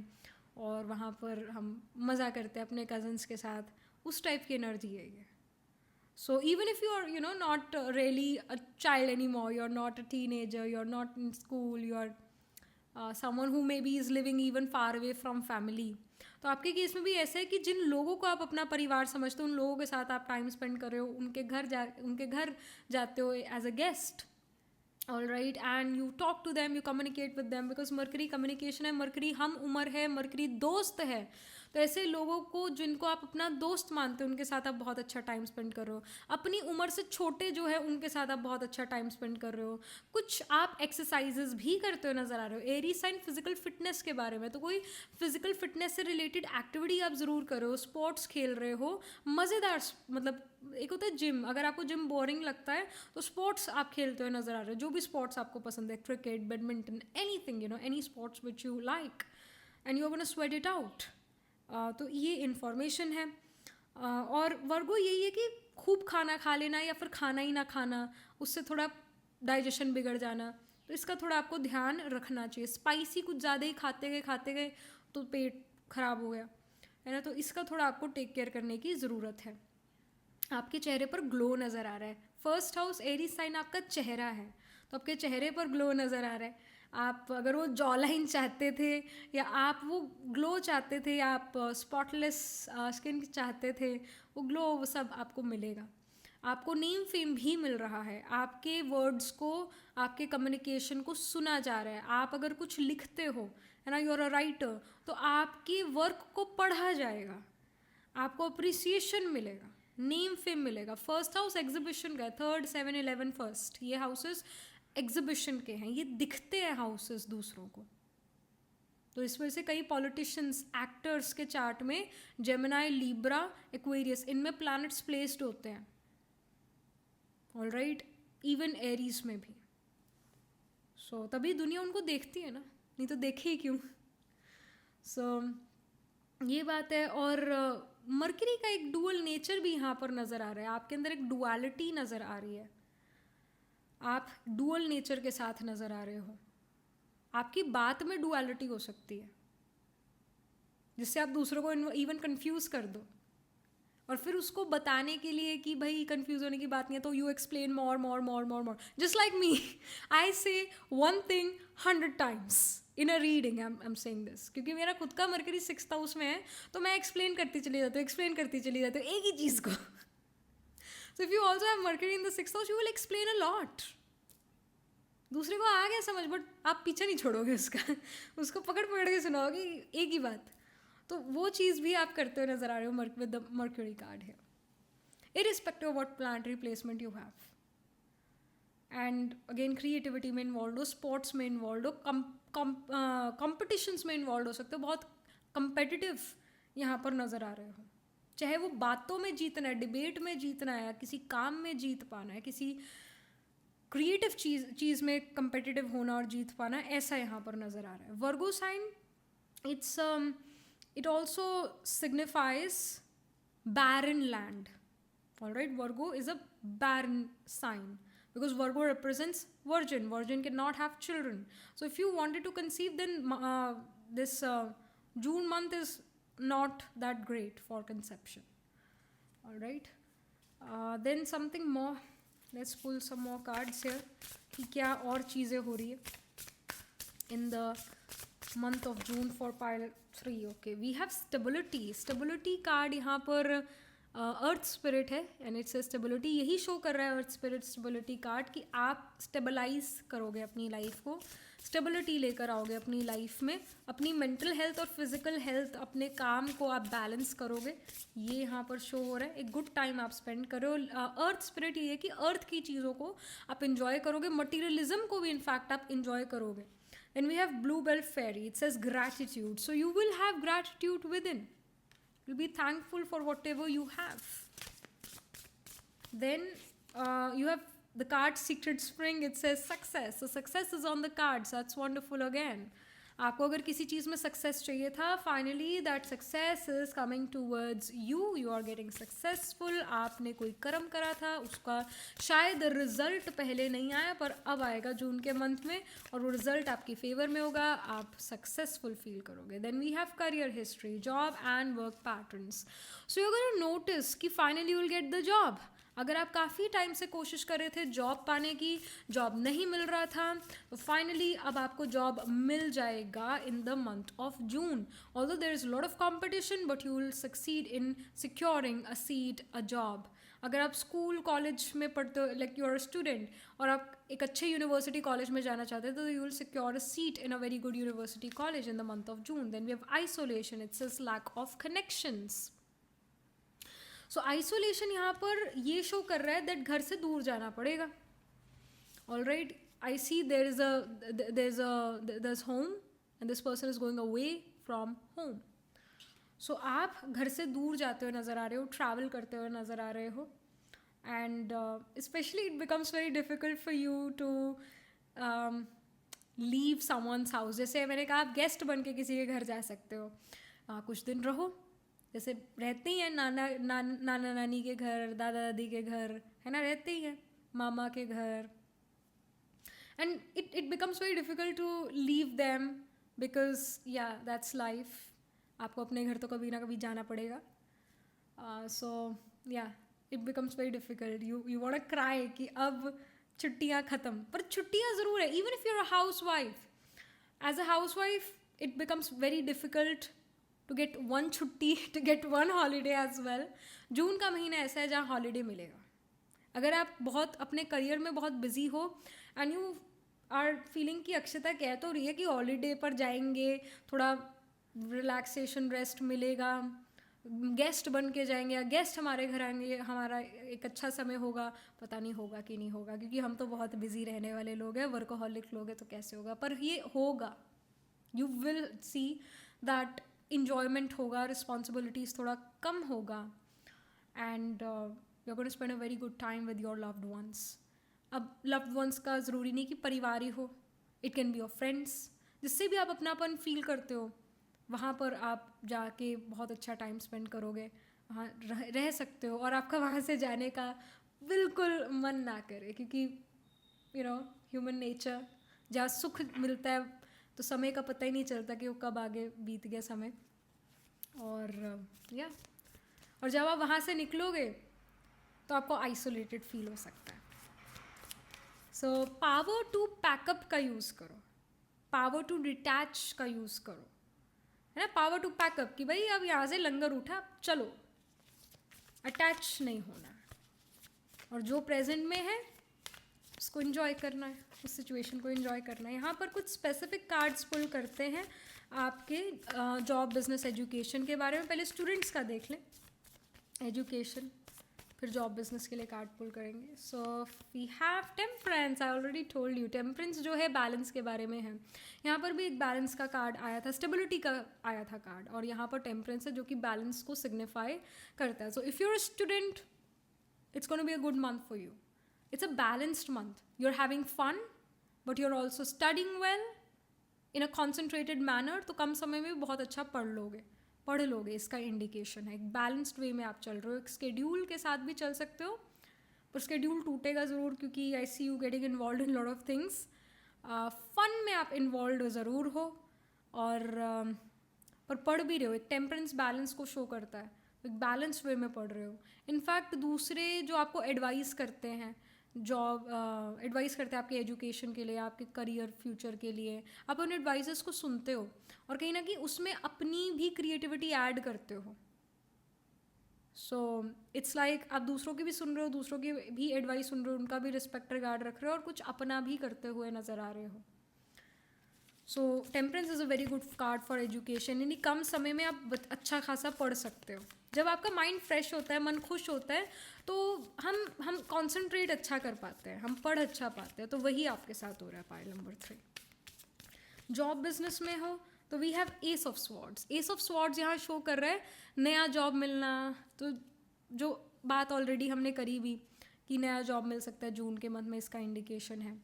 और वहाँ पर हम मज़ा करते हैं अपने कज़न्स के साथ. उस टाइप की एनर्जी है ये. So even if you are, you know, not really a child anymore, you're not a teenager, you're not in school, you're someone who maybe is living even far away from family. तो आपके case में भी ऐसा है कि जिन लोगों को आप अपना परिवार समझते हो, उन लोगों के साथ आप टाइम स्पेंड कर रहे हो, उनके घर जाते हो as a guest. All right. And you talk to them, you communicate with them, because Mercury communication है, मरकरी हम उम्र है, मरकरी दोस्त है. तो ऐसे लोगों को जिनको आप अपना दोस्त मानते हो उनके साथ आप बहुत अच्छा टाइम स्पेंड कर रहे हो. अपनी उम्र से छोटे जो है उनके साथ आप बहुत अच्छा टाइम स्पेंड कर रहे हो. कुछ आप एक्सरसाइजेज भी करते हो नज़र आ रहे हो. एरी साइन फिजिकल फिटनेस के बारे में, तो कोई फिजिकल फिटनेस से रिलेटेड एक्टिविटी आप ज़रूर करो, स्पोर्ट्स खेल रहे हो, मज़ेदार. मतलब एक होता है जिम, अगर आपको जिम बोरिंग लगता है तो स्पोर्ट्स आप खेलते हुए नज़र आ रहे हो. जो भी स्पोर्ट्स आपको पसंद है, cricket, badminton, anything, you know, any sports which you like, and you are gonna sweat it out. तो ये इन्फॉर्मेशन है. और वर्गो यही है कि खूब खाना खा लेना या फिर खाना ही ना खाना, उससे थोड़ा डाइजेशन बिगड़ जाना, तो इसका थोड़ा आपको ध्यान रखना चाहिए. स्पाइसी कुछ ज़्यादा ही खाते गए तो पेट खराब हो गया है ना, तो इसका थोड़ा आपको टेक केयर करने की ज़रूरत है. आपके चेहरे पर ग्लो नज़र आ रहा है. फर्स्ट हाउस एरीज साइन आपका चेहरा है, तो आपके चेहरे पर ग्लो नज़र आ रहा है. आप अगर वो जॉ लाइन चाहते थे, या आप वो ग्लो चाहते थे, या आप स्पॉटलेस स्किन चाहते थे, वो ग्लो वो सब आपको मिलेगा. आपको नेम फेम भी मिल रहा है. आपके वर्ड्स को, आपके कम्युनिकेशन को सुना जा रहा है. आप अगर कुछ लिखते हो है ना, यू आर अ राइटर, तो आपके वर्क को पढ़ा जाएगा, आपको अप्रिसिएशन मिलेगा, नेम फेम मिलेगा. फर्स्ट हाउस एग्जीबिशन का, 3rd 7 11 फर्स्ट, ये हाउसेस एग्जीबिशन के हैं, ये दिखते हैं हाउसेस दूसरों को. तो इसमें से कई पॉलिटिशियंस, एक्टर्स के चार्ट में जेमिनाई, लिब्रा, एक्वेरियस, इनमें प्लैनेट्स प्लेस्ड होते हैं. All right. इवन एरीज में भी. सो तभी दुनिया उनको देखती है ना, नहीं तो देखे ही क्यों. सो ये बात है. और मरकरी का एक डुअल नेचर भी यहाँ पर नज़र आ रहा है. आपके अंदर एक डुअलिटी नज़र आ रही है. आप डुअल नेचर के साथ नज़र आ रहे हो. आपकी बात में डुअलिटी हो सकती है जिससे आप दूसरों को इवन कंफ्यूज कर दो, और फिर उसको बताने के लिए कि भाई कंफ्यूज होने की बात नहीं है, तो you explain more more more more more. Just like me, I say one thing 100 times in a reading. I am saying this क्योंकि मेरा खुद का मरकरी 6th हाउस में है, तो मैं एक्सप्लेन करती चली जाती हूँ एक ही चीज़ को. So if you also have mercury in the 6th house, you will explain a lot. दूसरे को आ गया समझ, बट आप पीछे नहीं छोड़ोगे उसको पकड़ के सुनाओगे एक ही बात. तो वो चीज़ भी आप करते हुए नजर आ रहे हो विद द मर्क्यूरी कार्ड है, irrespective of what planetary placement you have. And again creativity में इन्वॉल्व हो, स्पोर्ट्स में इन्वॉल्व हो, कॉम्पिटिशन्स में इन्वॉल्व हो सकते हो. बहुत कंपेटिटिव यहाँ पर नज़र आ रहे हो. चाहे वो बातों में जीतना है, डिबेट में जीतना है, या किसी काम में जीत पाना है, किसी क्रिएटिव चीज़ में कंपेटिटिव होना और जीत पाना, ऐसा यहाँ पर नज़र आ रहा है. वर्गो sign, it also signifies barren land. All right, Virgo is a barren sign because Virgo represents virgin. Virgin cannot have children. So if you wanted to conceive, then this June month is not that great for conception. All right. Then something more. Let's pull some more cards here. कि क्या और चीज़ें हो रही है in the month of June for pile 3. Okay, we have stability. Stability card यहाँ पर अर्थ spirit है एंड इट्स स्टेबिलिटी. यही शो कर रहा है अर्थ स्पिरिट स्टेबिलिटी कार्ड कि आप स्टेबलाइज करोगे अपनी लाइफ को, स्टेबिलिटी लेकर आओगे अपनी लाइफ में, अपनी मेंटल हेल्थ और फिजिकल हेल्थ, अपने काम को आप बैलेंस करोगे. ये यहाँ पर शो हो रहा है. एक गुड टाइम आप स्पेंड करो. अर्थ स्पिरिट ये है कि अर्थ की चीज़ों को आप इंजॉय करोगे, मटीरियलिज्म को भी इनफैक्ट आप इंजॉय करोगे. And we have bluebell fairy. It says gratitude. So you will have gratitude within. You'll be thankful for whatever you have. Then you have the card Secret Spring. It says success. So success is on the cards. That's wonderful again. आपको अगर किसी चीज़ में success चाहिए था, finally that success is coming towards you. You are getting successful. आपने कोई कर्म करा था, उसका शायद रिजल्ट पहले नहीं आया पर अब आएगा जून के मंथ में, और वो रिजल्ट आपकी फेवर में होगा. आप सक्सेसफुल फील करोगे. Then we have career history, job and work patterns. So you gonna notice कि finally you will get the job. अगर आप काफ़ी टाइम से कोशिश कर रहे थे जॉब पाने की, जॉब नहीं मिल रहा था, तो फाइनली अब आपको जॉब मिल जाएगा in the month of June. Although there is lot of competition but you will succeed in securing a seat, a job. अगर आप स्कूल कॉलेज में पढ़ते हो, like you are a student, और आप एक अच्छे यूनिवर्सिटी कॉलेज में जाना चाहते हैं, तो you will secure a seat in a very good university college in the month of June. Then we have isolation. It's is lack of connections. So isolation यहाँ पर ये शो कर रहा है दैट घर से दूर जाना पड़ेगा. All right, I see there is home and this person is going away from home. So आप घर से दूर जाते हुए नज़र आ रहे हो, ट्रैवल करते हुए नज़र आ रहे हो, and specially it becomes very difficult for you to leave someone's house. जैसे मैंने कहा, आप गेस्ट बन के किसी के घर जा सकते हो, कुछ दिन रहो, जैसे रहते ही हैं नाना नानी के घर, दादा दादी के घर, है ना, रहते ही हैं मामा के घर. And it becomes very difficult to leave them because yeah that's life. आपको अपने घर तो कभी ना कभी जाना पड़ेगा. So yeah it becomes very difficult. You want to cry कि अब छुट्टियाँ ख़त्म. पर छुट्टियाँ ज़रूर है. Even if you are a housewife, as a housewife it becomes very difficult to get one छुट्टी, to get one holiday as well. जून का महीना ऐसा है जहाँ हॉलीडे मिलेगा. अगर आप बहुत अपने करियर में बहुत बिजी हो एंड यू आर फीलिंग कि अक्षता कह तो रही है कि हॉलीडे पर जाएंगे, थोड़ा रिलैक्सेशन, रेस्ट मिलेगा, गेस्ट बन के जाएंगे या गेस्ट हमारे घर आएंगे, हमारा एक अच्छा समय होगा. पता नहीं होगा कि नहीं होगा, क्योंकि हम तो बहुत बिजी रहने वाले लोग हैं, वर्कोहॉलिक लोग हैं, तो कैसे होगा. पर ये होगा. You will see that enjoyment होगा, रिस्पॉन्सिबिलिटीज़ थोड़ा कम होगा, and you are going to spend a very good time with your loved ones. अब लव्ड वंस का ज़रूरी नहीं कि परिवार ही हो, it can be your friends, जिससे भी आप अपनापन फील करते हो. वहाँ पर आप जाके बहुत अच्छा टाइम स्पेंड करोगे, वहाँ रह सकते हो, और आपका वहाँ से जाने का बिल्कुल मन ना करे, क्योंकि यू नो ह्यूमन नेचर, जहाँ सुख मिलता है तो समय का पता ही नहीं चलता कि वो कब आगे बीत गया समय. और और जब आप वहाँ से निकलोगे तो आपको आइसोलेटेड फील हो सकता है. सो पावर टू पैकअप का यूज़ करो, पावर टू डिटैच का यूज़ करो, है ना. पावर टू पैकअप कि भाई अब यहाँ से लंगर उठा, चलो. अटैच नहीं होना, और जो प्रेजेंट में है उसको एंजॉय करना है, उस सिचुएशन को एंजॉय करना है. यहाँ पर कुछ स्पेसिफिक कार्ड्स पुल करते हैं आपके जॉब, बिजनेस, एजुकेशन के बारे में. पहले स्टूडेंट्स का देख लें. एजुकेशन, फिर जॉब बिजनेस के लिए कार्ड पुल करेंगे. So we have temperance. I already told you temperance जो है बैलेंस के बारे में है. यहाँ पर भी एक बैलेंस का कार्ड आया था, स्टेबिलिटी का आया था कार्ड, और यहाँ पर टेम्परेंस है जो कि बैलेंस को सिग्निफाई करता है. So if you are a student, it's going to be a good month for you. It's a balanced month. You're having fun, but you're also studying well in a concentrated manner. तो कम समय में बहुत अच्छा पढ़ लोगे. इसका indication है. एक बैलेंस्ड वे में आप चल रहे हो. एक स्केड्यूल के साथ भी चल सकते हो, पर स्केड्यूल टूटेगा ज़रूर, क्योंकि I see you getting involve in lot of things. Fun में आप इन्वॉल्व ज़रूर हो, और पर पढ़ भी रहे हो. एक टेम्परेंस बैलेंस को शो करता है. एक बैलेंस्ड वे में पढ़ रहे हो. इनफैक्ट दूसरे जो आपको एडवाइस करते हैं, एडवाइस करते हैं आपके एजुकेशन के लिए, आपके करियर फ्यूचर के लिए, आप उन एडवाइसेस को सुनते हो और कहीं ना कहीं उसमें अपनी भी क्रिएटिविटी ऐड करते हो. सो इट्स लाइक आप दूसरों की भी सुन रहे हो, दूसरों की भी एडवाइस सुन रहे हो, उनका भी रिस्पेक्ट रिगार्ड रख रहे हो, और कुछ अपना भी करते हुए नज़र आ रहे हो. So temperance is a very good card for education. यानी कम समय में आप अच्छा खासा पढ़ सकते हो. जब आपका माइंड फ्रेश होता है, मन खुश होता है, तो हम कॉन्सेंट्रेट अच्छा कर पाते हैं, हम पढ़ अच्छा पाते हैं. तो वही आपके साथ हो रहा है. Pile number 3. जॉब बिजनेस में हो तो we have ace of swords. Ace of swords यहाँ शो कर रहा है नया जॉब मिलना. तो जो बात ऑलरेडी हमने करी भी कि नया जॉब मिल सकता है जून के मंथ में, इसका इंडिकेशन है.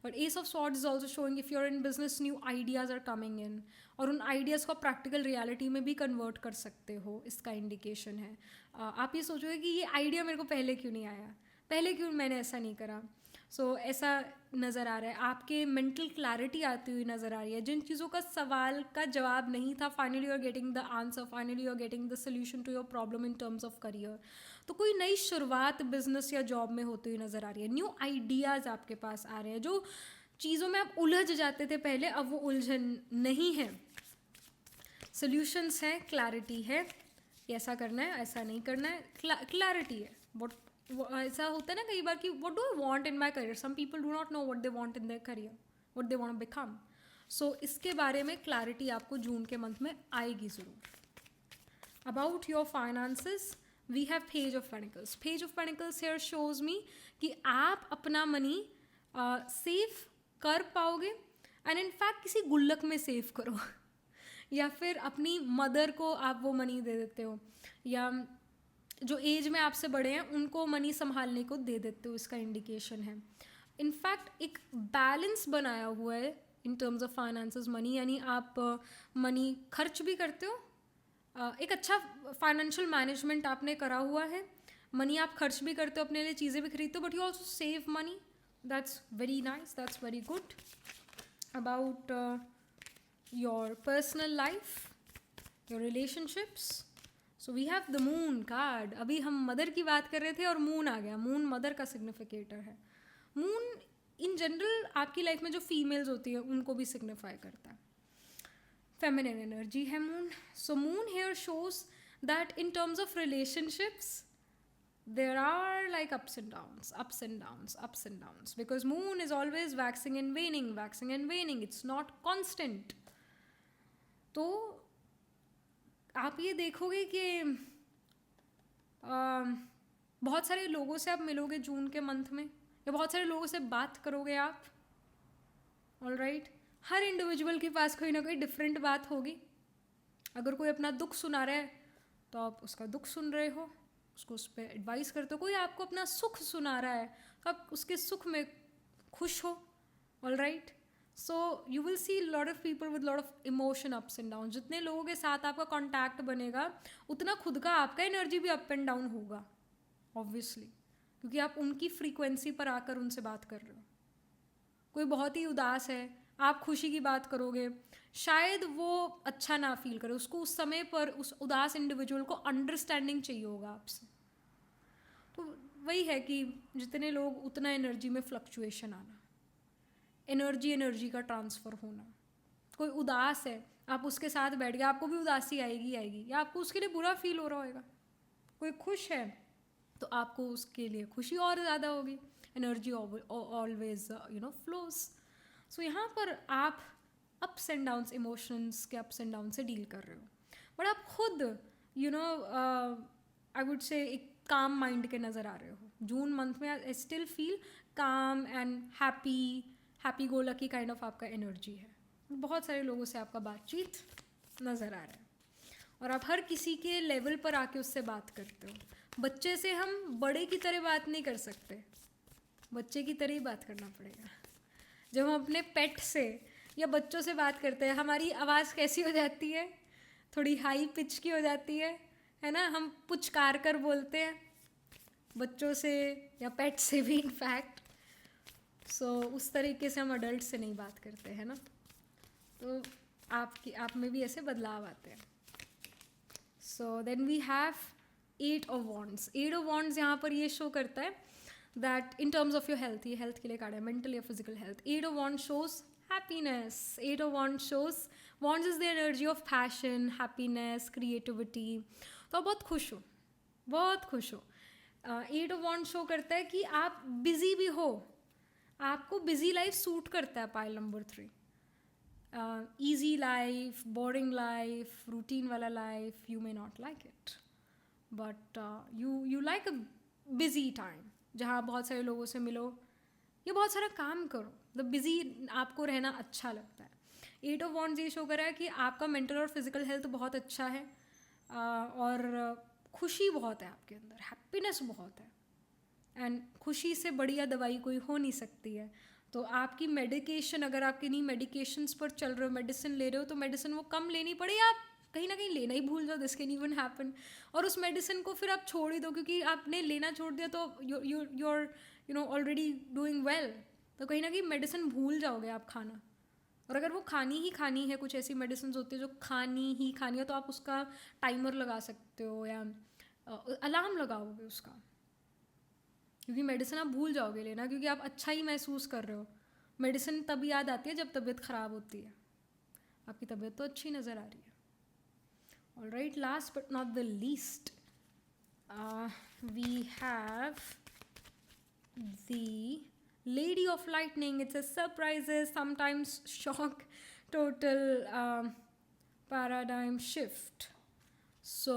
और ace of swords is also showing if you are in business new ideas are coming in, और उन आइडियाज़ को प्रैक्टिकल रियलिटी में भी कन्वर्ट कर सकते हो. इसका इंडिकेशन है. आप ये सोचोगे कि ये आइडिया मेरे को पहले क्यों नहीं आया, पहले क्यों मैंने ऐसा नहीं करा. सो ऐसा नज़र आ रहा है. आपके मेंटल क्लैरिटी आती हुई नज़र आ रही है. जिन चीज़ों का सवाल का जवाब नहीं था, finally you are getting the answer, finally you are getting the solution to your problem in terms of career. तो कोई नई शुरुआत बिजनेस या जॉब में होती हुई नज़र आ रही है. न्यू आइडियाज़ आपके पास आ रहे हैं. जो चीज़ों में आप उलझ जाते थे पहले, अब वो उलझन नहीं है. सोल्यूशंस हैं, क्लैरिटी है, ऐसा करना है, ऐसा नहीं करना है, क्लैरिटी है. वॉट ऐसा होता है ना कई बार कि what do I want in my career. Some people do not know what they want in their career, what they want to become. So इसके बारे में क्लैरिटी आपको जून के मंथ में आएगी ज़रूर. About your finances we have page of pentacles. Page of pentacles here shows me कि आप अपना मनी सेव कर पाओगे, एंड इनफैक्ट किसी गुल्लक में सेव करो या फिर अपनी मदर को आप वो मनी दे देते हो, या जो एज में आपसे बड़े हैं उनको मनी संभालने को दे देते हो. इसका इंडिकेशन है. इनफैक्ट एक बैलेंस बनाया हुआ है इन टर्म्स ऑफ फाइनेंसेस मनी. यानी आप मनी खर्च भी करते हो, एक अच्छा फाइनेंशियल मैनेजमेंट आपने करा हुआ है. मनी आप खर्च भी करते हो, अपने लिए चीज़ें भी खरीदते हो, but you also save money. That's very nice, that's very good. About your personal life, your relationships. So we have the moon card. अभी हम मदर की बात कर रहे थे और मून आ गया. मून मदर का सिग्निफिकेटर है. मून इन जनरल आपकी लाइफ में जो फीमेल्स होती है उनको भी सिग्निफाई करता है. फेमिनिन एनर्जी है moon. So moon here shows that in terms of relationships there are like ups and downs, ups and downs, ups and downs, because moon is always waxing and waning, waxing and waning. It's not constant. तो आप ये देखोगे कि बहुत सारे लोगों से आप मिलोगे जून के मंथ में, या बहुत सारे लोगों से बात करोगे आप. All right. हर इंडिविजुअल के पास कोई ना कोई डिफरेंट बात होगी. अगर कोई अपना दुख सुना रहा है तो आप उसका दुख सुन रहे हो, उसको उस पर एडवाइस करते हो. कोई आपको अपना सुख सुना रहा है तो आप उसके सुख में खुश हो. All right. So you will C lot of people with lot of emotion ups and down. जितने लोगों के साथ आपका कॉन्टैक्ट बनेगा उतना खुद का आपका एनर्जी भी अप एंड डाउन होगा ऑब्वियसली, क्योंकि आप उनकी फ्रीक्वेंसी पर आकर उनसे बात कर रहे हो. कोई बहुत ही उदास है, आप खुशी की बात करोगे, शायद वो अच्छा ना फील करे. उसको उस समय पर उस उदास इंडिविजुअल को अंडरस्टैंडिंग चाहिए होगा आपसे. तो वही है कि जितने लोग उतना एनर्जी में फ्लक्चुएशन आना, एनर्जी का ट्रांसफ़र होना. कोई उदास है, आप उसके साथ बैठ गए, आपको भी उदासी आएगी, या आपको उसके लिए बुरा फील हो रहा होगा. कोई खुश है तो आपको उसके लिए खुशी और ज़्यादा होगी. Energy always flows. सो यहाँ पर आप अप्स एंड डाउन्स, इमोशंस के अप्स एंड डाउन से डील कर रहे हो, बट आप खुद आई वुड से एक काम माइंड के नज़र आ रहे हो. जून मंथ में आई स्टिल फील काम and happy go lucky kind of आपका एनर्जी है. बहुत सारे लोगों से आपका बातचीत नज़र आ रहा है और आप हर किसी के लेवल पर आके उससे बात करते हो. बच्चे से हम बड़े की तरह बात नहीं कर सकते, बच्चे की तरह ही बात करना पड़ेगा. जब हम अपने पेट से या बच्चों से बात करते हैं हमारी आवाज़ कैसी हो जाती है, थोड़ी हाई पिच की हो जाती है ना. हम पुचकार कर बोलते हैं बच्चों से या पेट से भी इनफैक्ट. सो उस तरीके से हम अडल्ट से नहीं बात करते हैं ना. तो आप में भी ऐसे बदलाव आते हैं. So then we have 8 of wands. 8 of wands यहाँ पर ये शो करता है that in terms of your health, ये हेल्थ के लिए कार्ड है, मेंटल या physical health. 8 of wands shows happiness. 8 of wands shows, wands is the energy of passion, happiness, creativity. तो आप बहुत खुश हो, बहुत खुश हो. 8 of wands शो करता है कि आप बिजी भी हो, आपको बिजी लाइफ सूट करता है. Pile number 3, easy life, boring life, routine वाला life you may not like it, but you like a busy time जहाँ बहुत सारे लोगों से मिलो या बहुत सारा काम करो. द बिजी आपको रहना अच्छा लगता है. 8 ऑफ वॉन्ड्स ये शो कर रहा है कि आपका मेंटल और फिजिकल हेल्थ बहुत अच्छा है और खुशी बहुत है आपके अंदर, हैप्पीनेस बहुत है. एंड खुशी से बढ़िया दवाई कोई हो नहीं सकती है. तो आपकी मेडिकेशन, अगर आप किन्हीं मेडिकेशंस पर चल रहे हो, मेडिसिन ले रहे हो, तो मेडिसिन वो कम लेनी पड़े या आप कहीं ना कहीं लेना ही भूल जाओ. This can even happen. और उस मेडिसिन को फिर आप छोड़ ही दो क्योंकि आपने लेना छोड़ दिया तो you know already doing well. तो कहीं ना कहीं मेडिसिन भूल जाओगे आप खाना. और अगर वो खानी ही खानी है, कुछ ऐसी मेडिसिन होती है जो खानी ही खानी है, तो आप उसका टाइमर लगा सकते हो या अलार्म लगाओगे उसका, क्योंकि मेडिसिन आप भूल जाओगे लेना क्योंकि आप अच्छा ही महसूस कर रहे हो. मेडिसिन तब याद आती है जब तबीयत ख़राब होती है. आपकी तबीयत तो अच्छी नज़र आ रही है. All right, last but not the least we have the Lady of Lightning. It says surprises, sometimes shock, total paradigm shift. So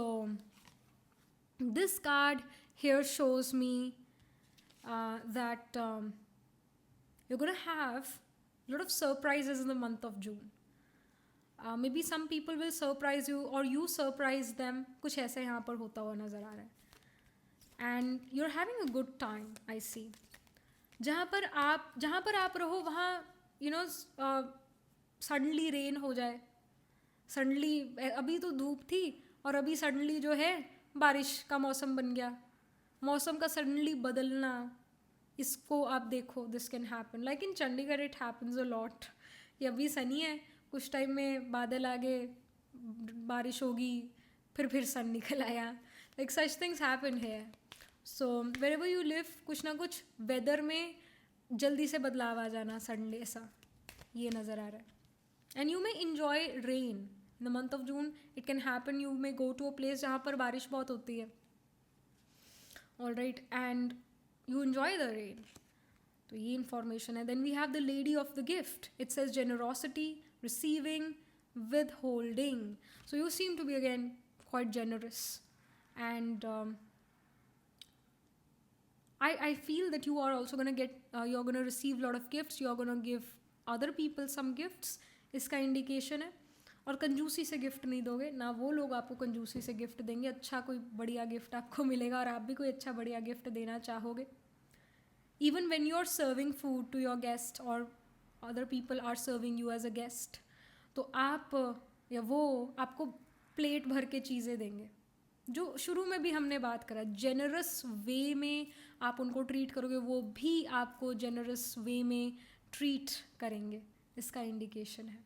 this card here shows me that you're going to have a lot of surprises in the month of June. Maybe some people will surprise you or you surprise them. कुछ ऐसे यहाँ पर होता हुआ नज़र आ रहा है. And you're having a good time, I see. जहाँ पर आप रहो वहाँ यू नो सडनली रेन हो जाए, सडनली अभी तो धूप थी और अभी सडनली जो है बारिश का मौसम बन गया. मौसम का सडनली बदलना, इसको आप देखो. This can happen like in Chandigarh. It happens a lot. ये अभी सनी है, कुछ टाइम में बादल आ गए, बारिश होगी, फिर सन निकल आया. लाइक सच थिंग्स हैपन है. सो वेरेवर यू लिव, कुछ ना कुछ वेदर में जल्दी से बदलाव आ जाना सडनली, ऐसा ये नज़र आ रहा है. And you may enjoy rain in the month of June. It can happen, you may go to a place जहाँ पर बारिश बहुत होती है. All right, and you enjoy the rain. तो ये इन्फॉर्मेशन है. Then we have the lady of the gift. It says generosity, receiving, withholding. So you seem to be again quite generous, and I feel that you are also going to get you're going to receive a lot of gifts. You're going to give other people some gifts. इसका indication है. और कंजूसी से gift नहीं दोगे ना, वो लोग आपको कंजूसी से गिफ्ट देंगे. अच्छा कोई बढ़िया गिफ्ट आपको मिलेगा और आप भी कोई अच्छा बढ़िया गिफ्ट देना चाहोगे. Even when you're serving food to your guest or other people are serving you as a guest, तो आप या वो आपको प्लेट भर के चीज़ें देंगे. जो शुरू में भी हमने बात करा, जेनरस वे में आप उनको ट्रीट करोगे, वो भी आपको जेनरस वे में ट्रीट करेंगे. इसका इंडिकेशन है.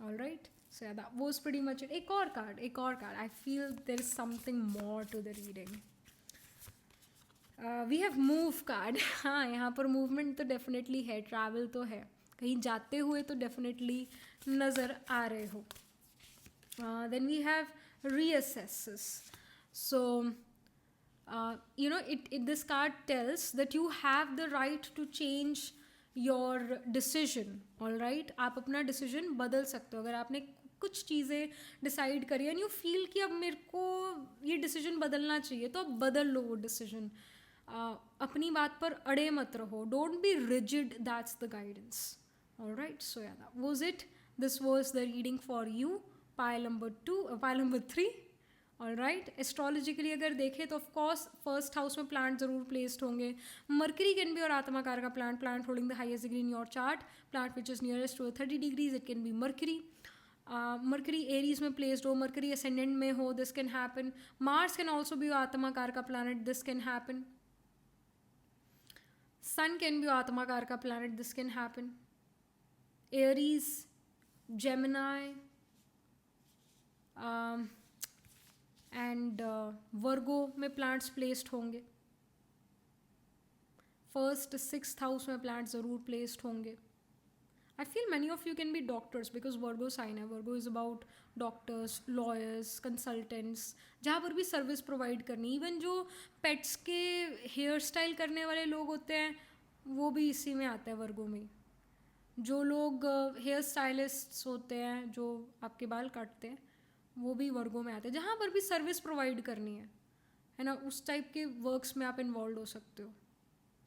All right, so yeah that was pretty much it. एक और card. I feel there is something more to the reading. We have move card. हाँ, यहाँ पर मूवमेंट तो डेफिनेटली है, ट्रैवल तो है, कहीं जाते हुए तो डेफिनेटली नज़र आ रहे हो. Then we have reassesses. So this card tells that you have the right to change your decision. all right, आप अपना decision बदल सकते हो. अगर आपने कुछ चीज़ें डिसाइड करी एंड यू फील कि अब मेरे को ये डिसीजन बदलना चाहिए, तो अब बदल लो वो डिसीजन. अपनी बात पर अड़े मत रहो. Don't be rigid, that's the guidance. Alright, so yeah that was it. This was the reading for you. Pile number 3. All right, astrologically अगर देखें तो ऑफकोर्स फर्स्ट हाउस में प्लांट जरूर प्लेस्ड होंगे. मर्करी कैन बी और आत्माकार का planet holding the highest degree in your chart. Planet which is nearest to 30 degrees, it can be Mercury. Mercury Aries में प्लेस्ड हो, मर्करी असेंडेंट में हो, this can happen. Mars can also be आत्माकार का planet, this can happen. Sun can be आत्माकार का planet, this can happen. Aries, Gemini and Virgo में planets placed होंगे. फर्स्ट 6th हाउस में प्लांट्स ज़रूर प्लेस्ड होंगे. I feel many of you can be doctors because Virgo sign है. Virgo is about doctors, lawyers, consultants, जहाँ पर भी service provide करनी. इवन जो पेट्स के हेयर स्टाइल करने वाले लोग होते हैं वो भी इसी में आता है वर्गो में. जो लोग हेयर स्टाइलिस्ट्स होते हैं जो आपके बाल काटते हैं वो भी वर्गो में आते हैं. जहाँ पर भी सर्विस प्रोवाइड करनी है ना, उस टाइप के वर्क्स में आप इन्वॉल्व हो सकते हो,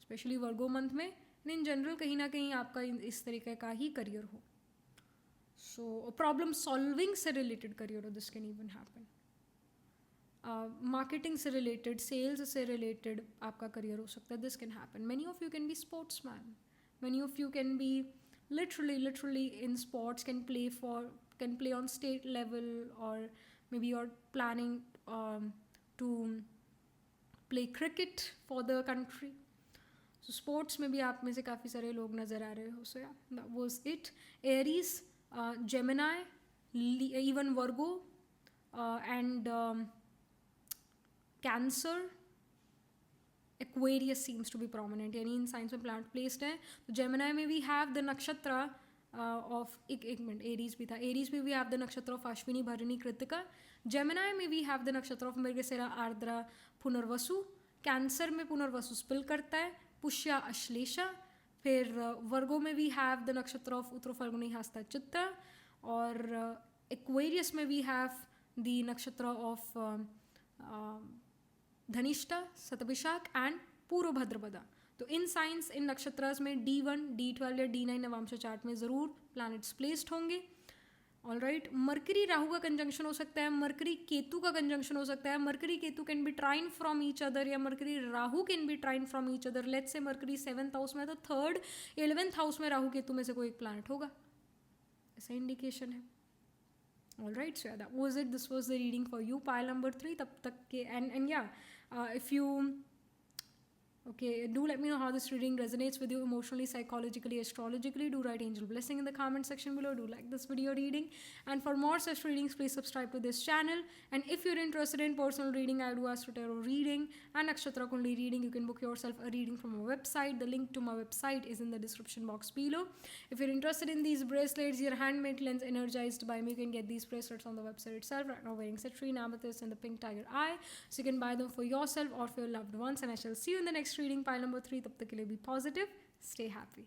स्पेशली वर्गो मंथ में. इन जनरल कहीं ना कहीं आपका इस तरीके का ही करियर हो. सो प्रॉब्लम सॉल्विंग से रिलेटेड करियर हो, this can even happen. Marketing से रिलेटेड, सेल्स से रिलेटेड आपका करियर हो सकता है, this can happen. Many of you can B sports man. Many of you can B literally in sports, can play on state level, or maybe you're planning to play cricket for the country. So sports में भी आप में से काफ़ी सारे लोग नज़र आ रहे हो. So yeah, that was it. Aries, Gemini, even Virgo, and Cancer, Aquarius seems to be prominent. यानी इन साइंस में प्लांट प्लेस्ड है. तो जेमिनाई में वी हैव द नक्षत्र ऑफ एक मिनट, एरीज भी था. एरीज में वी हैव द नक्षत्र ऑफ अश्विनी, भरणी, कृतिका. जेमिनाई में वी हैव द नक्षत्र ऑफ मृगशिरा, आर्द्रा, पुनर्वसु. कैंसर में पुनर्वसु स्पिल करता है, पुष्या, अश्लेषा. फिर वर्गो में वी हैव द नक्षत्र ऑफ उत्तरो, फल्गुनी, हस्ता, चित्रा. और एक्वेरियस में वी हैव द नक्षत्र ऑफ धनिष्ठा, शतभिषाक एंड पूर्व भद्रपदा. तो इन साइंस, इन नक्षत्रास में D1, D12 या D9 नवांश चार्ट में ज़रूर प्लैनेट्स प्लेस्ड होंगे. ऑल राइट, मरकरी राहु का कंजंक्शन हो सकता है, मरकरी केतु का कंजंक्शन हो सकता है. Mercury Ketu can be trine from each other, या Mercury Rahu can be trine from each other. Let's say Mercury 7th house में है तो 3rd, 11th हाउस में राहु केतु में से कोई एक प्लैनेट होगा, ऐसा इंडिकेशन है. All right, so yeah, that was it. This was the reading for you, pile number 3. तब तक के and yeah, if you okay, do let me know how this reading resonates with you emotionally, psychologically, astrologically. Do write angel blessing in the comment section below. Do like this video reading, and for more such readings, please subscribe to this channel. And if you're interested in personal reading, I do Astro Tarot reading and Nakshatra Kundali reading. You can book yourself a reading from our website. The link to my website is in the description box below. If you're interested in these bracelets, your handmade lens energized by me, you can get these bracelets on the website itself. Right now, wearing citrine, amethyst, and the pink tiger eye, so you can buy them for yourself or for your loved ones. And I shall see you in the next reading, pile number 3. Tab tak ke liye be positive, stay happy.